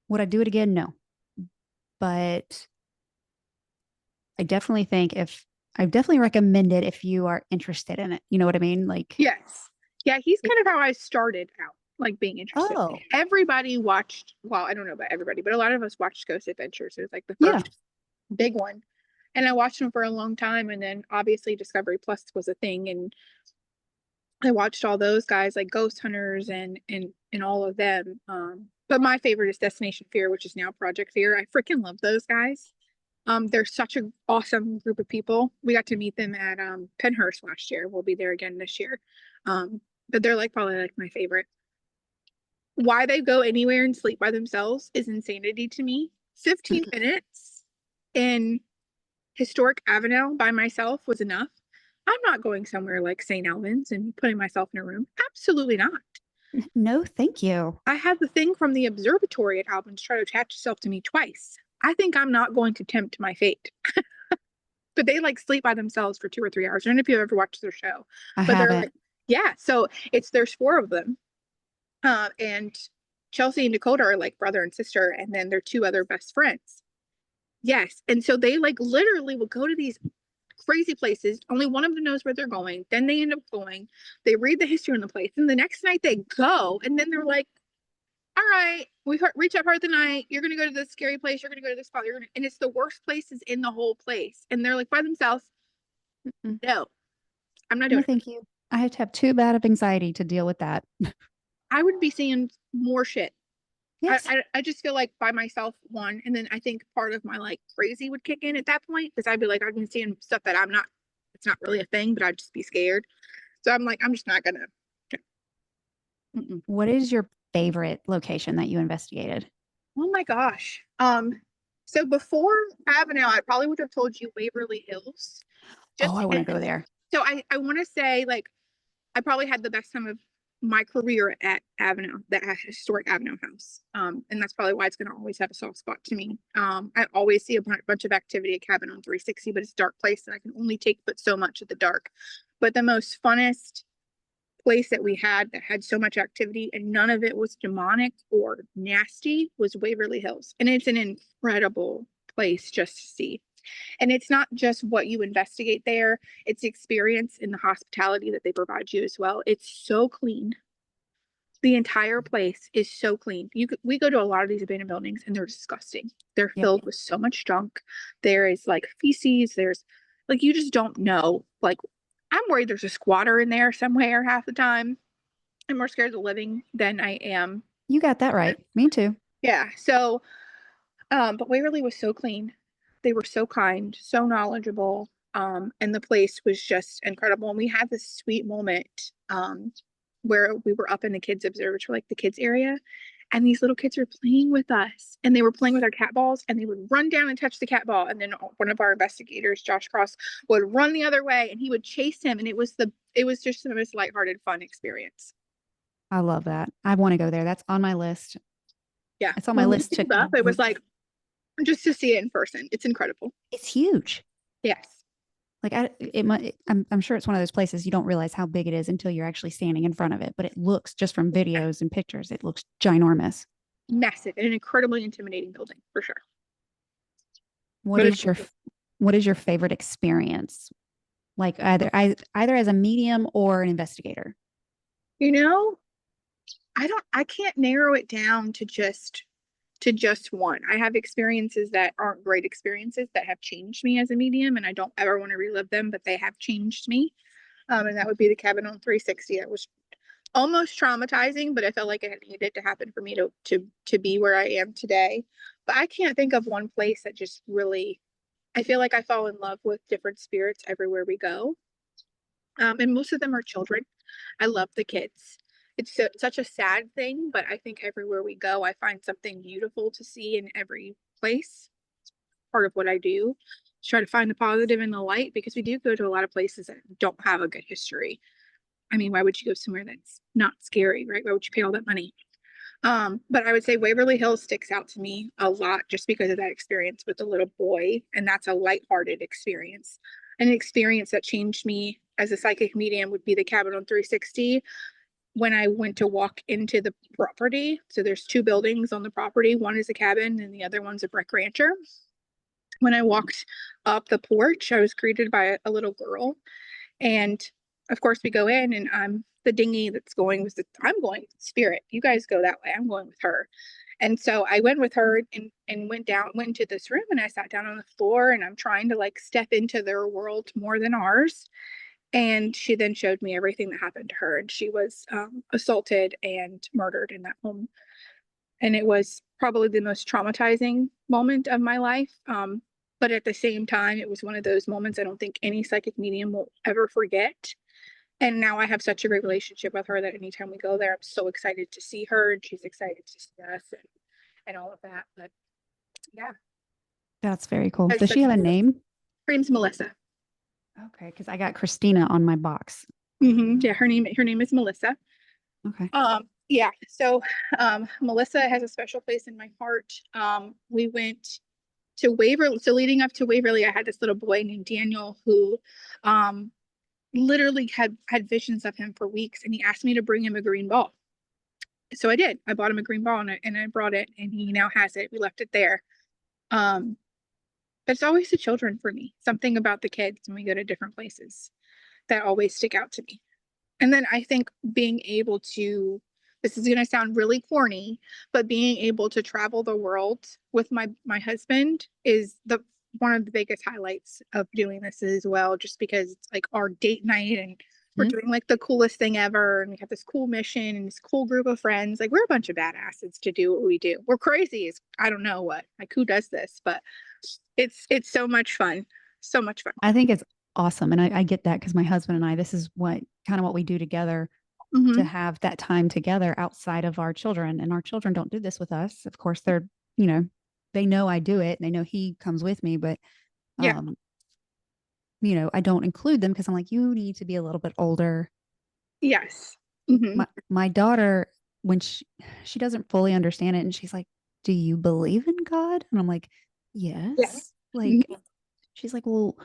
would I do it again? No. But I definitely think if, I definitely recommend it if you are interested in it. You know what I mean? Like, Yes. Yeah, he's kind of how I started out, like being interested. oh, Everybody watched, well, I don't know about everybody, but a lot of us watched Ghost Adventures. It was like the yeah. first big one. And I watched them for a long time. And then obviously Discovery Plus was a thing. And I watched all those guys like Ghost Hunters and all of them. But my favorite is Destination Fear, which is now Project Fear. I freaking love those guys. They're such an awesome group of people. We got to meet them at Penhurst last year. We'll be there again this year. But they're like probably like my favorite. Why they go anywhere and sleep by themselves is insanity to me. 15 minutes in historic Avenel by myself was enough. I'm not going somewhere like St. Albans and putting myself in a room. Absolutely not. No, thank you. I had the thing from the observatory at Albans try to attach itself to me twice. I think I'm not going to tempt my fate. But they like sleep by themselves for 2 or 3 hours. I don't know if you've ever watched their show, I but they're haven't. like, yeah. So there's four of them, and Chelsea and Dakota are like brother and sister, and then their two other best friends. Yes, and so they like literally will go to these crazy places. Only one of them knows where they're going. Then they end up going. They read the history on the place, and the next night they go, and then they're like, "All right, we reach out part of the night. You're gonna go to this scary place. You're gonna go to this spot. And it's the worst places in the whole place. And they're like by themselves. Mm-mm. No, I'm not No, doing it. thank you. I have to have too bad of anxiety to deal with that. I would be seeing more shit. I, Yes. I I just feel like by myself one, and then I think part of my like crazy would kick in at that point because I'd be like I've been seeing stuff that I'm not. It's not really a thing, but I'd just be scared. So I'm like I'm just not gonna. Mm-mm. What is your favorite location that you investigated? Oh my gosh. So before Avenel, I probably would have told you Waverly Hills. Oh, Just I want to go there. so I want to say like I probably had the best time of my career at Avenel, the historic Avenel house. And that's probably why it's going to always have a soft spot to me. I always see a bunch of activity at Cabin on 360, but it's a dark place and I can only take but so much at the dark. But the most funnest place that we had that had so much activity and none of it was demonic or nasty was Waverly Hills. And it's an incredible place just to see. And it's not just what you investigate there, it's the experience and the hospitality that they provide you as well. It's so clean. The entire place is so clean. We go to a lot of these abandoned buildings and they're disgusting. They're Yep. filled with so much junk. There is like feces, there's like you just don't know. Like I'm worried there's a squatter in there somewhere half the time. I'm more scared of living than I am. You got that right. Me too. Yeah. So but Waverly was so clean. They were so kind, so knowledgeable. And the place was just incredible. And we had this sweet moment where we were up in the kids observatory, like the kids area, and these little kids were playing with us, and they were playing with our cat balls, and they would run down and touch the cat ball, and then one of our investigators, Josh Cross, would run the other way, and he would chase him, and it was just the most lighthearted, fun experience. I love that. I want to go there. That's on my list. Yeah, It's on my when we list to. pulled up, it was like just to see it in person. It's incredible. It's huge. Yes. Like I'm sure it's one of those places you don't realize how big it is until you're actually standing in front of it. But it looks just from videos and pictures, it looks ginormous. Massive and an incredibly intimidating building for sure. What is your what is your favorite experience? Like either as a medium or an investigator. You know, I can't narrow it down to just one. I have experiences that aren't great experiences that have changed me as a medium, and I don't ever want to relive them, but they have changed me. And that would be the cabin on 360. That was almost traumatizing, but I felt like it needed to happen for me to be where I am today. But I can't think of one place that just really, I feel like I fall in love with different spirits everywhere we go. And most of them are children. I love the kids. It's such a sad thing, but I think everywhere we go, I find something beautiful to see in every place. It's part of what I do. Try to find the positive in the light, because we do go to a lot of places that don't have a good history. I mean, why would you go somewhere that's not scary, right? Why would you pay all that money? But I would say Waverly Hills sticks out to me a lot just because of that experience with the little boy. And that's a lighthearted experience. An experience that changed me as a psychic medium would be the cabin on 360 when I went to walk into the property. So there's two buildings on the property. One is a cabin and the other one's a brick rancher. When I walked up the porch, I was greeted by a little girl. And of course we go in, and I'm the dinghy that's going with I'm going with Spirit. You guys go that way. I'm going with her. And so I went with her and went into this room, and I sat down on the floor, and I'm trying to like step into their world more than ours. And she then showed me everything that happened to her. And she was assaulted and murdered in that home. And it was probably the most traumatizing moment of my life. But at the same time, it was one of those moments I don't think any psychic medium will ever forget. And now I have such a great relationship with her that anytime we go there, I'm so excited to see her, and she's excited to see us, and all of that. But yeah. That's very cool. That's Does she have a name? Her name's Melissa. Okay, because I got Christina on my box. Yeah, her name is Melissa. Okay. Yeah, so Melissa has a special place in my heart. We went to Waverly. So leading up to Waverly, I had this little boy named Daniel who literally had visions of him for weeks, and he asked me to bring him a green ball. So I did. I bought him a green ball, and I brought it, and he now has it. We left it there. But it's always the children for me. Something about the kids when we go to different places that always stick out to me. And then I think being able to, this is going to sound really corny, but being able to travel the world with my husband is one of the biggest highlights of doing this as well, just because it's like our date night, and we're doing like the coolest thing ever, and we have this cool mission and this cool group of friends. Like, we're a bunch of badasses to do what we do. We're crazy. I don't know what, like, who does this, but it's so much fun. So much fun. I think it's awesome. And I get that because my husband and I, this is what we do together to have that time together outside of our children. And our children don't do this with us. Of course, they're, they know I do it, and they know he comes with me, but Yeah. I don't include them because I'm like, you need to be a little bit older. Yes. My daughter, when she doesn't fully understand it, and she's like, do you believe in God? And I'm like, yes. Yeah. Like, she's like, well,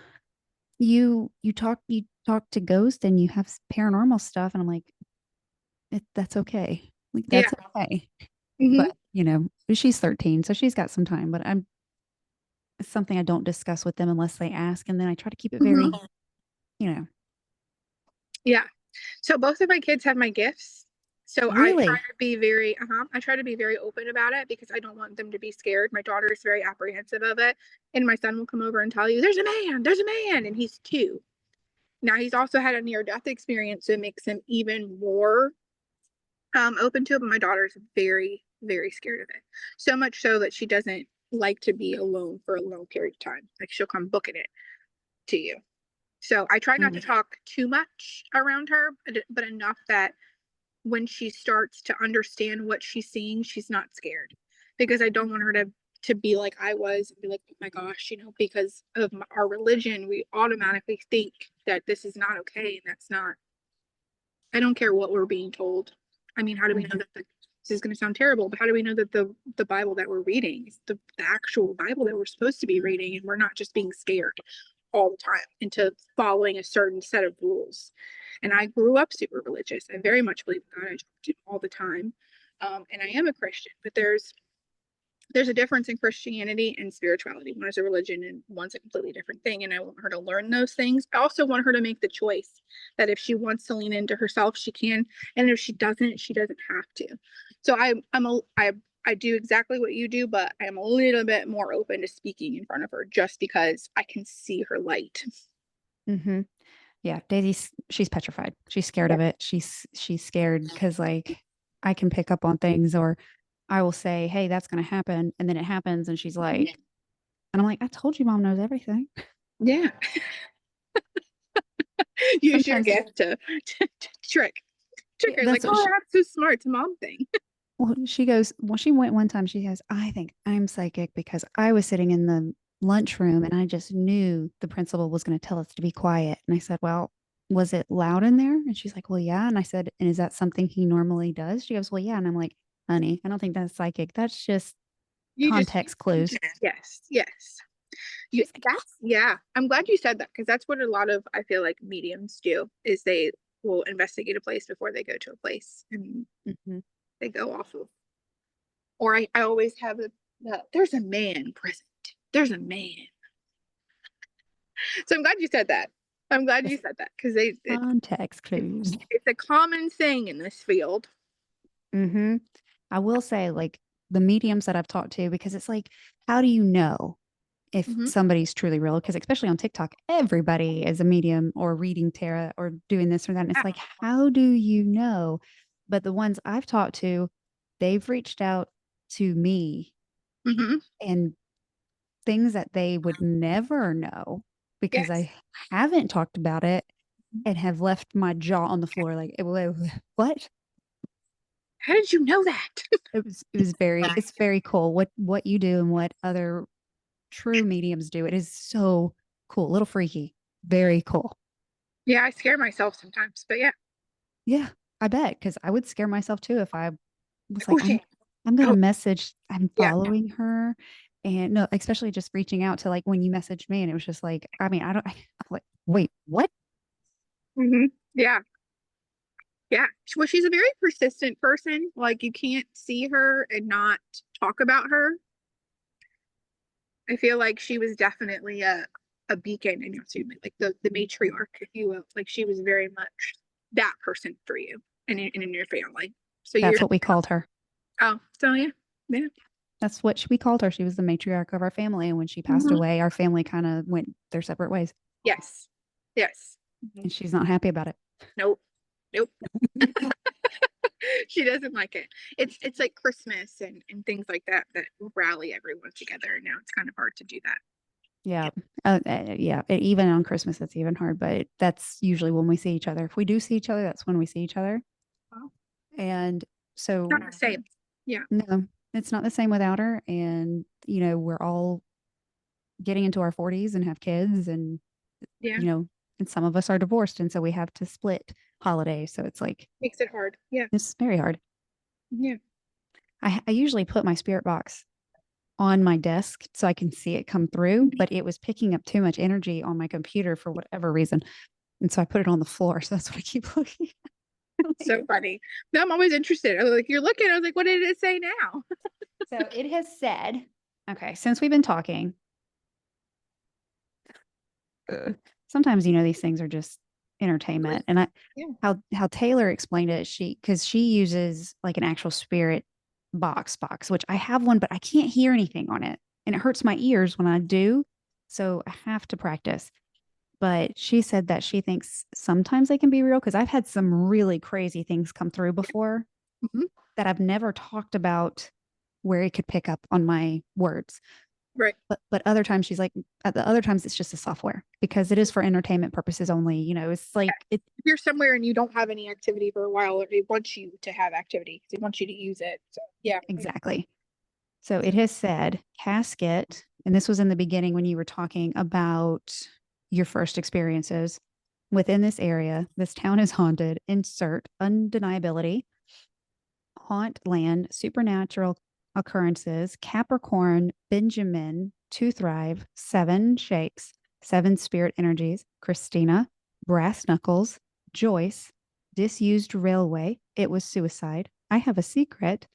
you talk to ghosts and you have paranormal stuff, and I'm like, that's okay. Like, that's okay. But she's 13, so she's got some time. But it's something I don't discuss with them unless they ask, and then I try to keep it very, Yeah. So both of my kids have my gifts. So really? I try to be very open about it, because I don't want them to be scared. My daughter is very apprehensive of it. And my son will come over and tell you, there's a man. And he's 2. Now he's also had a near-death experience, so it makes him even more open to it. But my daughter's very, very scared of it. So much so that she doesn't like to be alone for a long period of time. Like, she'll come booking it to you. So I try not to talk too much around her, but enough that when she starts to understand what she's seeing, she's not scared, because I don't want her to be like I was and be like, oh my gosh, because of our religion, we automatically think that this is not okay, and that's not. I don't care what we're being told. I mean, how do we know that this is going to sound terrible, but how do we know that the Bible that we're reading is the actual Bible that we're supposed to be reading, and we're not just being scared all the time into following a certain set of rules? And I grew up super religious. I very much believe in God. I talk to him all the time. And I am a Christian, but there's a difference in Christianity and spirituality. One is a religion and one's a completely different thing. And I want her to learn those things. I also want her to make the choice that if she wants to lean into herself, she can. And if she doesn't, she doesn't have to. So I do exactly what you do, but I'm a little bit more open to speaking in front of her just because I can see her light. Mm-hmm. Yeah, Daisy's she's petrified. She's scared of it. She's scared because like I can pick up on things, or I will say, "Hey, that's going to happen," and then it happens, and she's like, and I'm like, "I told you, Mom knows everything." Yeah. Use your Sometimes, gift to trick yeah, her, like, that's what oh, she, that's so smart. It's a mom thing. well, she goes. Well, she went one time. She goes, "I think I'm psychic because I was sitting in the lunchroom and I just knew the principal was going to tell us to be quiet." And I said, "Well, was it loud in there?" And she's like, "Well, yeah." And I said, "And is that something he normally does?" She goes, "Well, yeah." And I'm like, "Honey, I don't think that's psychic. That's just You just context clues." yes, yes. She's like, That's yeah. I'm glad you said that, because that's what a lot of, I feel like, mediums do, is they will investigate a place before they go to a place, and "Mhm." they go off of. Or I always have there's a man present. There's a man. So I'm glad you said that. I'm glad you Just said that, because context clues. it's a common thing in this field. Hmm. I will say, like the mediums that I've talked to, because it's like, how do you know if Hmm. somebody's truly real? Because especially on TikTok, everybody is a medium or reading tarot or doing this or that. And it's Yeah. like, how do you know? But the ones I've talked to, they've reached out to me Hmm. and things that they would never know because Yes. I haven't talked about it and have left my jaw on the floor like, what? How did you know that? It was very it's very cool what you do and what other true mediums do. It is so cool, a little freaky, very cool. Yeah, I scare myself sometimes, but yeah. Yeah, I bet because I would scare myself too if I was Oh like, yeah. I'm gonna Oh message, I'm yeah. following her. And no, especially just reaching out to like when you messaged me and it was just like, I mean, I'm like, wait, what? Hmm. Yeah. Yeah. Well, she's a very persistent person. Like, you can't see her and not talk about her. I feel like she was definitely a beacon in your family, like the matriarch, if you will. Like, she was very much that person for you and in your family. So you're That's what we called her. oh, so yeah. Yeah. That's what we called her. She was the matriarch of our family. And when she passed Mhm. away, our family kind of went their separate ways. Yes. Yes. Mhm. And she's not happy about it. Nope. Nope. She doesn't like it. It's like Christmas and things like that that rally everyone together. And now it's kind of hard to do that. Yeah. Yeah. Even on Christmas, it's even hard, but that's usually when we see each other. If we do see each other, that's when we see each other. Well, And so, not the same. Yeah. no, it's not the same without her. And, we're all getting into our 40s and have kids, and, Yeah. you know, and some of us are divorced. And so we have to split holidays. So it's like, Makes it hard. Yeah. it's very hard. Yeah. I usually put my spirit box on my desk so I can see it come through, but it was picking up too much energy on my computer for whatever reason. And so I put it on the floor. So that's what I keep looking at. So funny. No, I'm always interested. I was like, you're looking. I was like, what did it say now? So it has said, okay, since we've been talking, sometimes these things are just entertainment. And Yeah. how Taylor explained it, because she uses like an actual spirit box, which I have one, but I can't hear anything on it. And it hurts my ears when I do. So I have to practice. But she said that she thinks sometimes they can be real because I've had some really crazy things come through before Mhm. that I've never talked about where it could pick up on my words. Right. But other times she's like, at the other times it's just a software because it is for entertainment purposes only. It's like it If you're somewhere and you don't have any activity for a while, it wants you to have activity because it wants you to use it. So yeah. exactly. So it has said casket, and this was in the beginning when you were talking about your first experiences within this area. This town is haunted. Insert undeniability, haunt land, supernatural occurrences, Capricorn, Benjamin, to thrive, seven shakes, seven spirit energies, Christina, brass knuckles, Joyce, disused railway, it was suicide, I have a secret,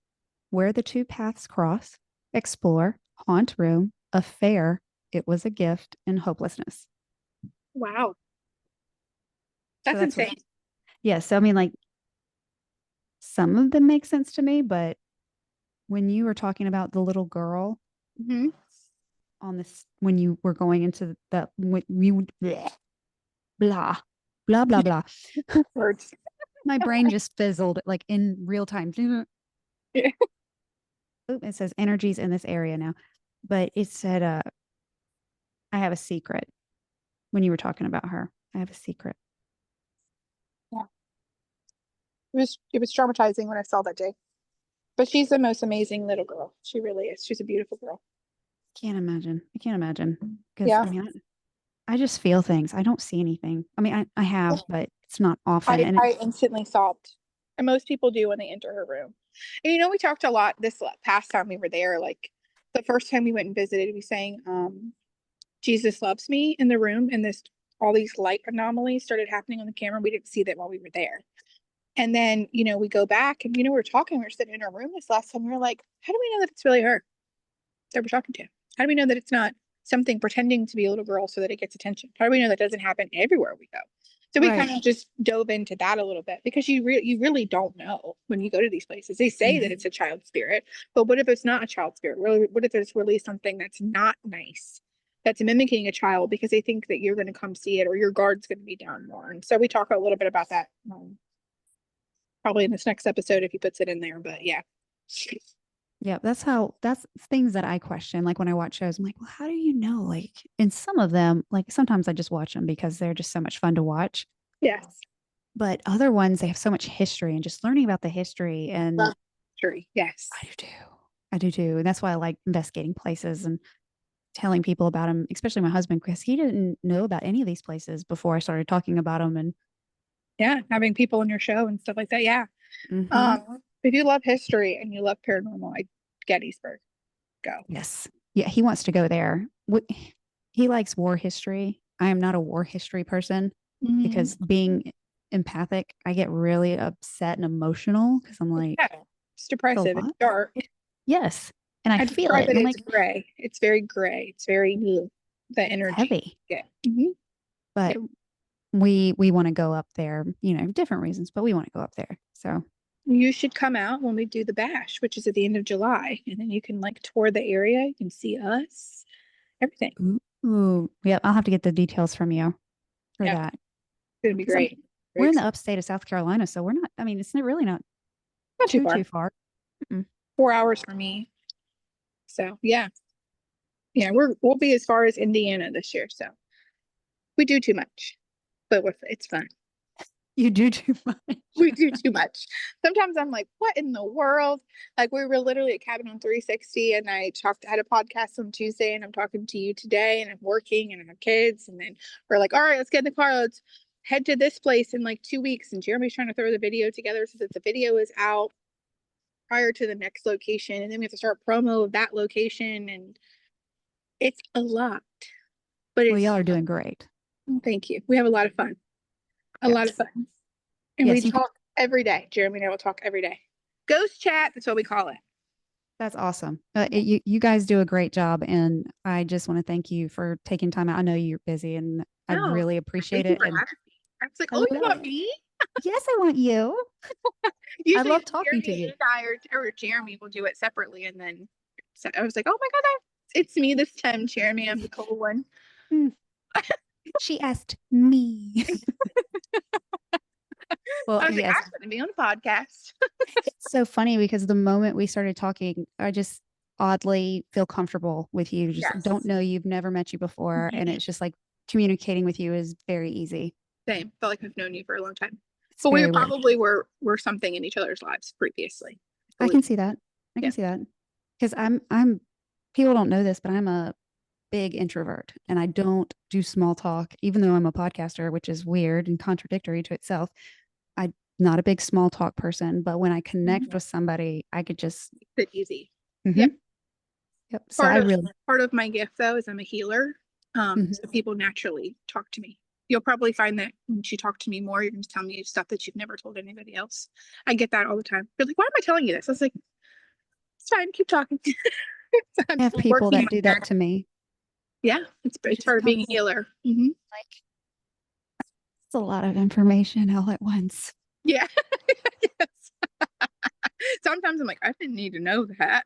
where the two paths cross, explore, haunt room, affair, it was a gift, and hopelessness. Wow. So That's that's what, insane. yeah. So, I mean, like some of them make sense to me, but when you were talking about the little girl Hmm. on this, when you were going into the, when you, blah, blah, blah, blah, blah, Words. my brain just fizzled like in real time. Yeah. It says energies in this area now, but it said, I have a secret when you were talking about her. I have a secret. It was traumatizing when I saw that day. But she's the most amazing little girl. She really is. She's a beautiful girl. Can't imagine. I can't imagine because Yeah. I mean, I just feel things. I don't see anything. I mean, I have, but it's not often. And I instantly sobbed. And most people do when they enter her room. And we talked a lot this past time we were there. Like the first time we went and visited, we sang Jesus Loves Me in the room, and this all these light anomalies started happening on the camera. We didn't see that while we were there. And then, we go back and we're talking, we're sitting in her room this last time. We were like, how do we know that it's really her that we're talking to? How do we know that it's not something pretending to be a little girl so that it gets attention? How do we know that doesn't happen everywhere we go? So we right. kind of just dove into that a little bit because you really don't know when you go to these places. They say that it's a child spirit, but what if it's not a child spirit? What if it's really something that's not nice, that's mimicking a child because they think that you're going to come see it or your guard's going to be down more? And so we talk a little bit about that, probably in this next episode if he puts it in there. But yeah. Yeah, that's things that I question. Like when I watch shows, I'm like, well, how do you know? Like in some of them, like sometimes I just watch them because they're just so much fun to watch. Yes. But other ones, they have so much history and just learning about the history. And Love history. Yes. I do too. I do too. And that's why I like investigating places and telling people about them, especially my husband, because he didn't know about any of these places before I started talking about them. And Yeah. Having people in your show and stuff like that. Yeah. mhm. If you love history and you love paranormal, Gettysburg, go. Yes. Yeah, he wants to go there. He likes war history. I am not a war history person Mm-hmm. because being empathic, I get really upset and emotional because I'm like, Yeah. It's it's a depressive. It's lot. dark. Yes. And I I feel describe it. it And I'm as like, gray. It's very gray. It's very blue. The it's energy. heavy. Yeah. Mm-hmm. But Yeah. we want to go up there, different reasons, but we want to go up there. So You should come out when we do the bash, which is at the end of July, and then you can like tour the area. You can see us, everything. ooh, yeah, I'll have to get the details from you for Yeah, that. it's gonna be Because I'm great. Very we're in the excited. upstate of South Carolina, so we're not, I mean, it's really not Not too too far. far. Mm-mm. 4 hours for me. So yeah, yeah, we'll be as far as Indiana this year. So we do too much, but it's fun. You do too much. We do too much. Sometimes I'm like, what in the world? Like we were literally at Cabin on 360 and had a podcast on Tuesday and I'm talking to you today and I'm working and I have kids. And then we're like, all right, let's get in the car. Let's head to this place in like 2 weeks. And Jeremy's trying to throw the video together so that the video is out prior to the next location. And then we have to start promo of that location. And it's a lot, but Well, it's y'all are fun. doing great. Thank you. We have a lot of fun. A lot of Yes. fun. And we Yes, you talk every day. Jeremy and I will talk every day. Ghost chat, that's what we call it. that's awesome. You guys do a great job, and I just want to thank you for taking time out. I know you're busy, and I No, really appreciate thank you it. for And having me. I was like, I oh, you love want it. me? Yes, I want you. I Usually love it's talking to Jeremy you. and I or Jeremy will do it separately. And then so I was like, oh my God, it's me this time, Jeremy. I'm the cool one. Mm, she asked me. Well, I was like, yes, I'm going to be on a podcast. it's so funny because the moment we started talking, oddly feel comfortable with you. Just don't Yes. know you've never met you before. And Mhm. it's just like communicating with you is very easy. Same. Felt like I've known you for a long time. It's But we very weird. probably were something in each other's lives previously. I I believe. can see that. I Yeah. can see that. Because I'm people don't know this, but I'm a big introvert and I don't do small talk, even though I'm a podcaster, which is weird and contradictory to itself. I'm not a big small talk person, but when I connect Mhm. with somebody, I could just, It's easy. Yeah. mhm, yep. So Part I of really, part of my gift though is I'm a healer. mhm. So people naturally talk to me. You'll probably find that when you talk to me more, you're going to tell me stuff that you've never told anybody else. I get that all the time. You're like, why am I telling you this? I was like, it's fine, keep talking. I'm I have still people working that on do that that. to me. Yeah, They it's just part of come being a healer. like, it's a lot of information all at once. Yeah. Yes. Sometimes I'm like, I didn't need to know that.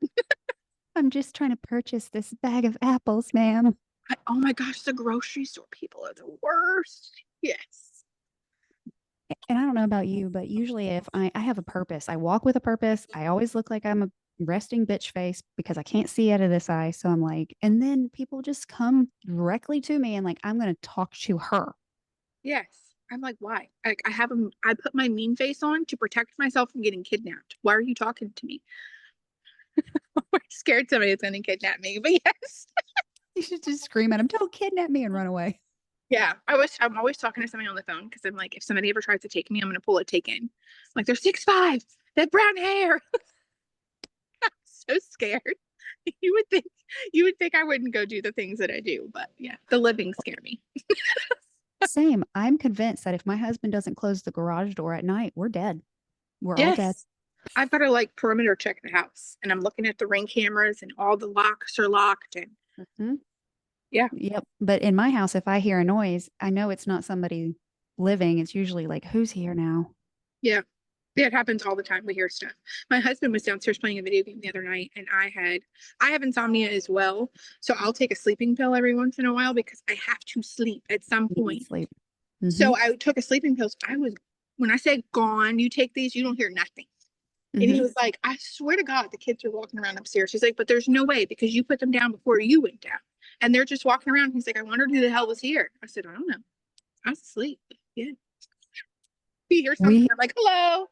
I'm just trying to purchase this bag of apples, ma'am. Oh my gosh, the grocery store people are the worst. Yes. And I don't know about you, but usually if I have a purpose, I walk with a purpose. I always look like I'm a resting bitch face because I can't see out of this eye. So I'm like, and then people just come directly to me and like, I'm going to talk to her. Yes. I'm like, why? I put my mean face on to protect myself from getting kidnapped. Why are you talking to me? I'm scared somebody's going to kidnap me. But yes. You should just scream at him, don't kidnap me and run away. Yeah. I'm always talking to somebody on the phone because I'm like, if somebody ever tries to take me, I'm going to pull a take in. Like, they're 6'5", they have brown hair. I'm so scared. You would think you would think I wouldn't go do the things that I do, but yeah, the living scare me. Same. I'm convinced that if my husband doesn't close the garage door at night, we're dead. We're all dead. Yes. I've got to like perimeter check the house and I'm looking at the ring cameras and all the locks are locked and Mhm. yeah. Yep. But in my house, if I hear a noise, I know it's not somebody living. It's usually like, who's here now? Yeah. Yeah, it happens all the time. We hear stuff. My husband was downstairs playing a video game the other night and I have insomnia as well. So I'll take a sleeping pill every once in a while because I have to sleep at some You need point. sleep. Hmm. So I took a sleeping pill. I was when I say gone, you take these, you don't hear nothing. And he Hmm. was like, I swear to God, the kids are walking around upstairs. He's like, but there's no way because you put them down before you went down. And they're just walking around. He's like, I wondered who the hell was here. I said, I don't know. I was asleep. Yeah. You hear something, We I'm like, hello.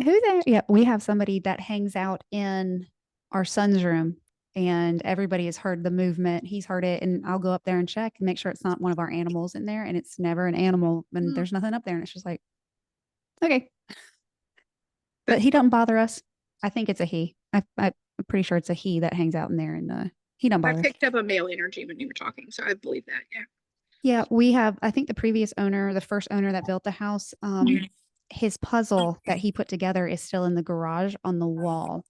who there? Yeah, we have somebody that hangs out in our son's room, and everybody has heard the movement. He's heard it, and I'll go up there and check and make sure it's not one of our animals in there, and it's never an animal, and Mm, there's nothing up there, and it's just like, okay, but that's he fun. doesn't bother us. I think it's a he. I'm pretty sure it's a he that hangs out in there, and he don't I bother us. picked up a male energy when you were talking, so I believe that. Yeah. Yeah, we have. I think the previous owner, the first owner that built the house, his puzzle that he put together is still in the garage on the wall.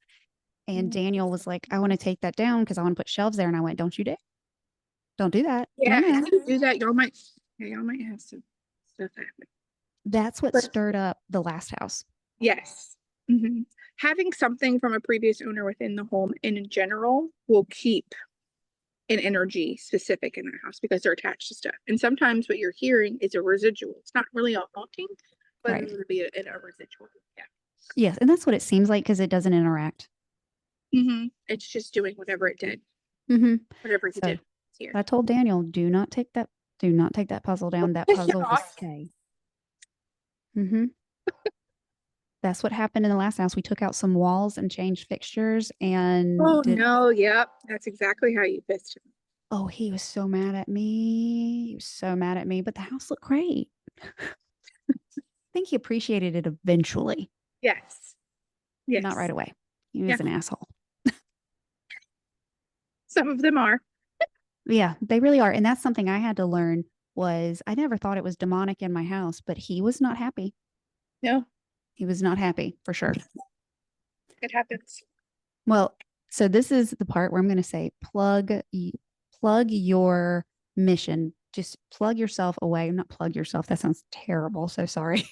And Daniel was like, I want to take that down because I want to put shelves there. And I went, don't you dare. Don't do that. No, Yeah, no. if you do that, y'all might have some stuff happen. That's what But stirred up the last house. yes. hmm Having something from a previous owner within the home in general will keep an energy specific in the house because they're attached to stuff. And sometimes what you're hearing is a residual. It's not really a haunting, but Right. it would be a residual. Yeah. Yes. And that's what it seems like because it doesn't interact. It's just doing whatever it did, Hmm. whatever he So did here. I told Daniel, do not take that puzzle down. That puzzle will Yeah. stay. Hmm. That's what happened in the last house. We took out some walls and changed fixtures and Oh did. no, yep. That's exactly how you pissed him. Oh, he was so mad at me. He was so mad at me, but the house looked great. I think he appreciated it eventually, Yes. not right Yes. away. He Yeah. was an asshole. Some of them are. Yeah, they really are. And that's something I had to learn was I never thought it was demonic in my house, but he was not happy. No, He was not happy for sure. it happens. Well, so this is the part where I'm going to say plug your mission. Just plug yourself away. Not plug yourself. That sounds terrible. So sorry.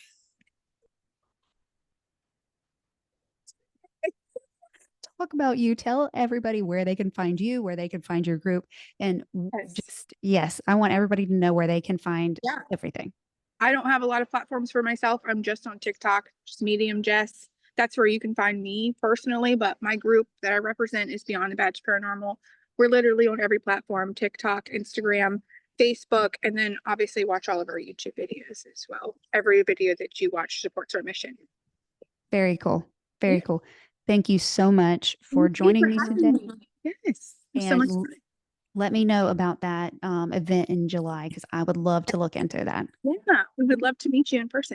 Talk about you. Tell everybody where they can find you, where they can find your group. And Yes. just, yes, I want everybody to know where they can find Yeah. everything. I don't have a lot of platforms for myself. I'm just on TikTok, just Medium Jess. That's where you can find me personally, but my group that I represent is Beyond the Badge Paranormal. We're literally on every platform, TikTok, Instagram, Facebook, and then obviously watch all of our YouTube videos as well. Every video that you watch supports our mission. Very cool. Yeah. Very cool. Thank you so much for Thank you joining for me having today. me. Yes. It was so And much fun. let me know about that event in July because I would love to look into that. Yeah, we would love to meet you in person.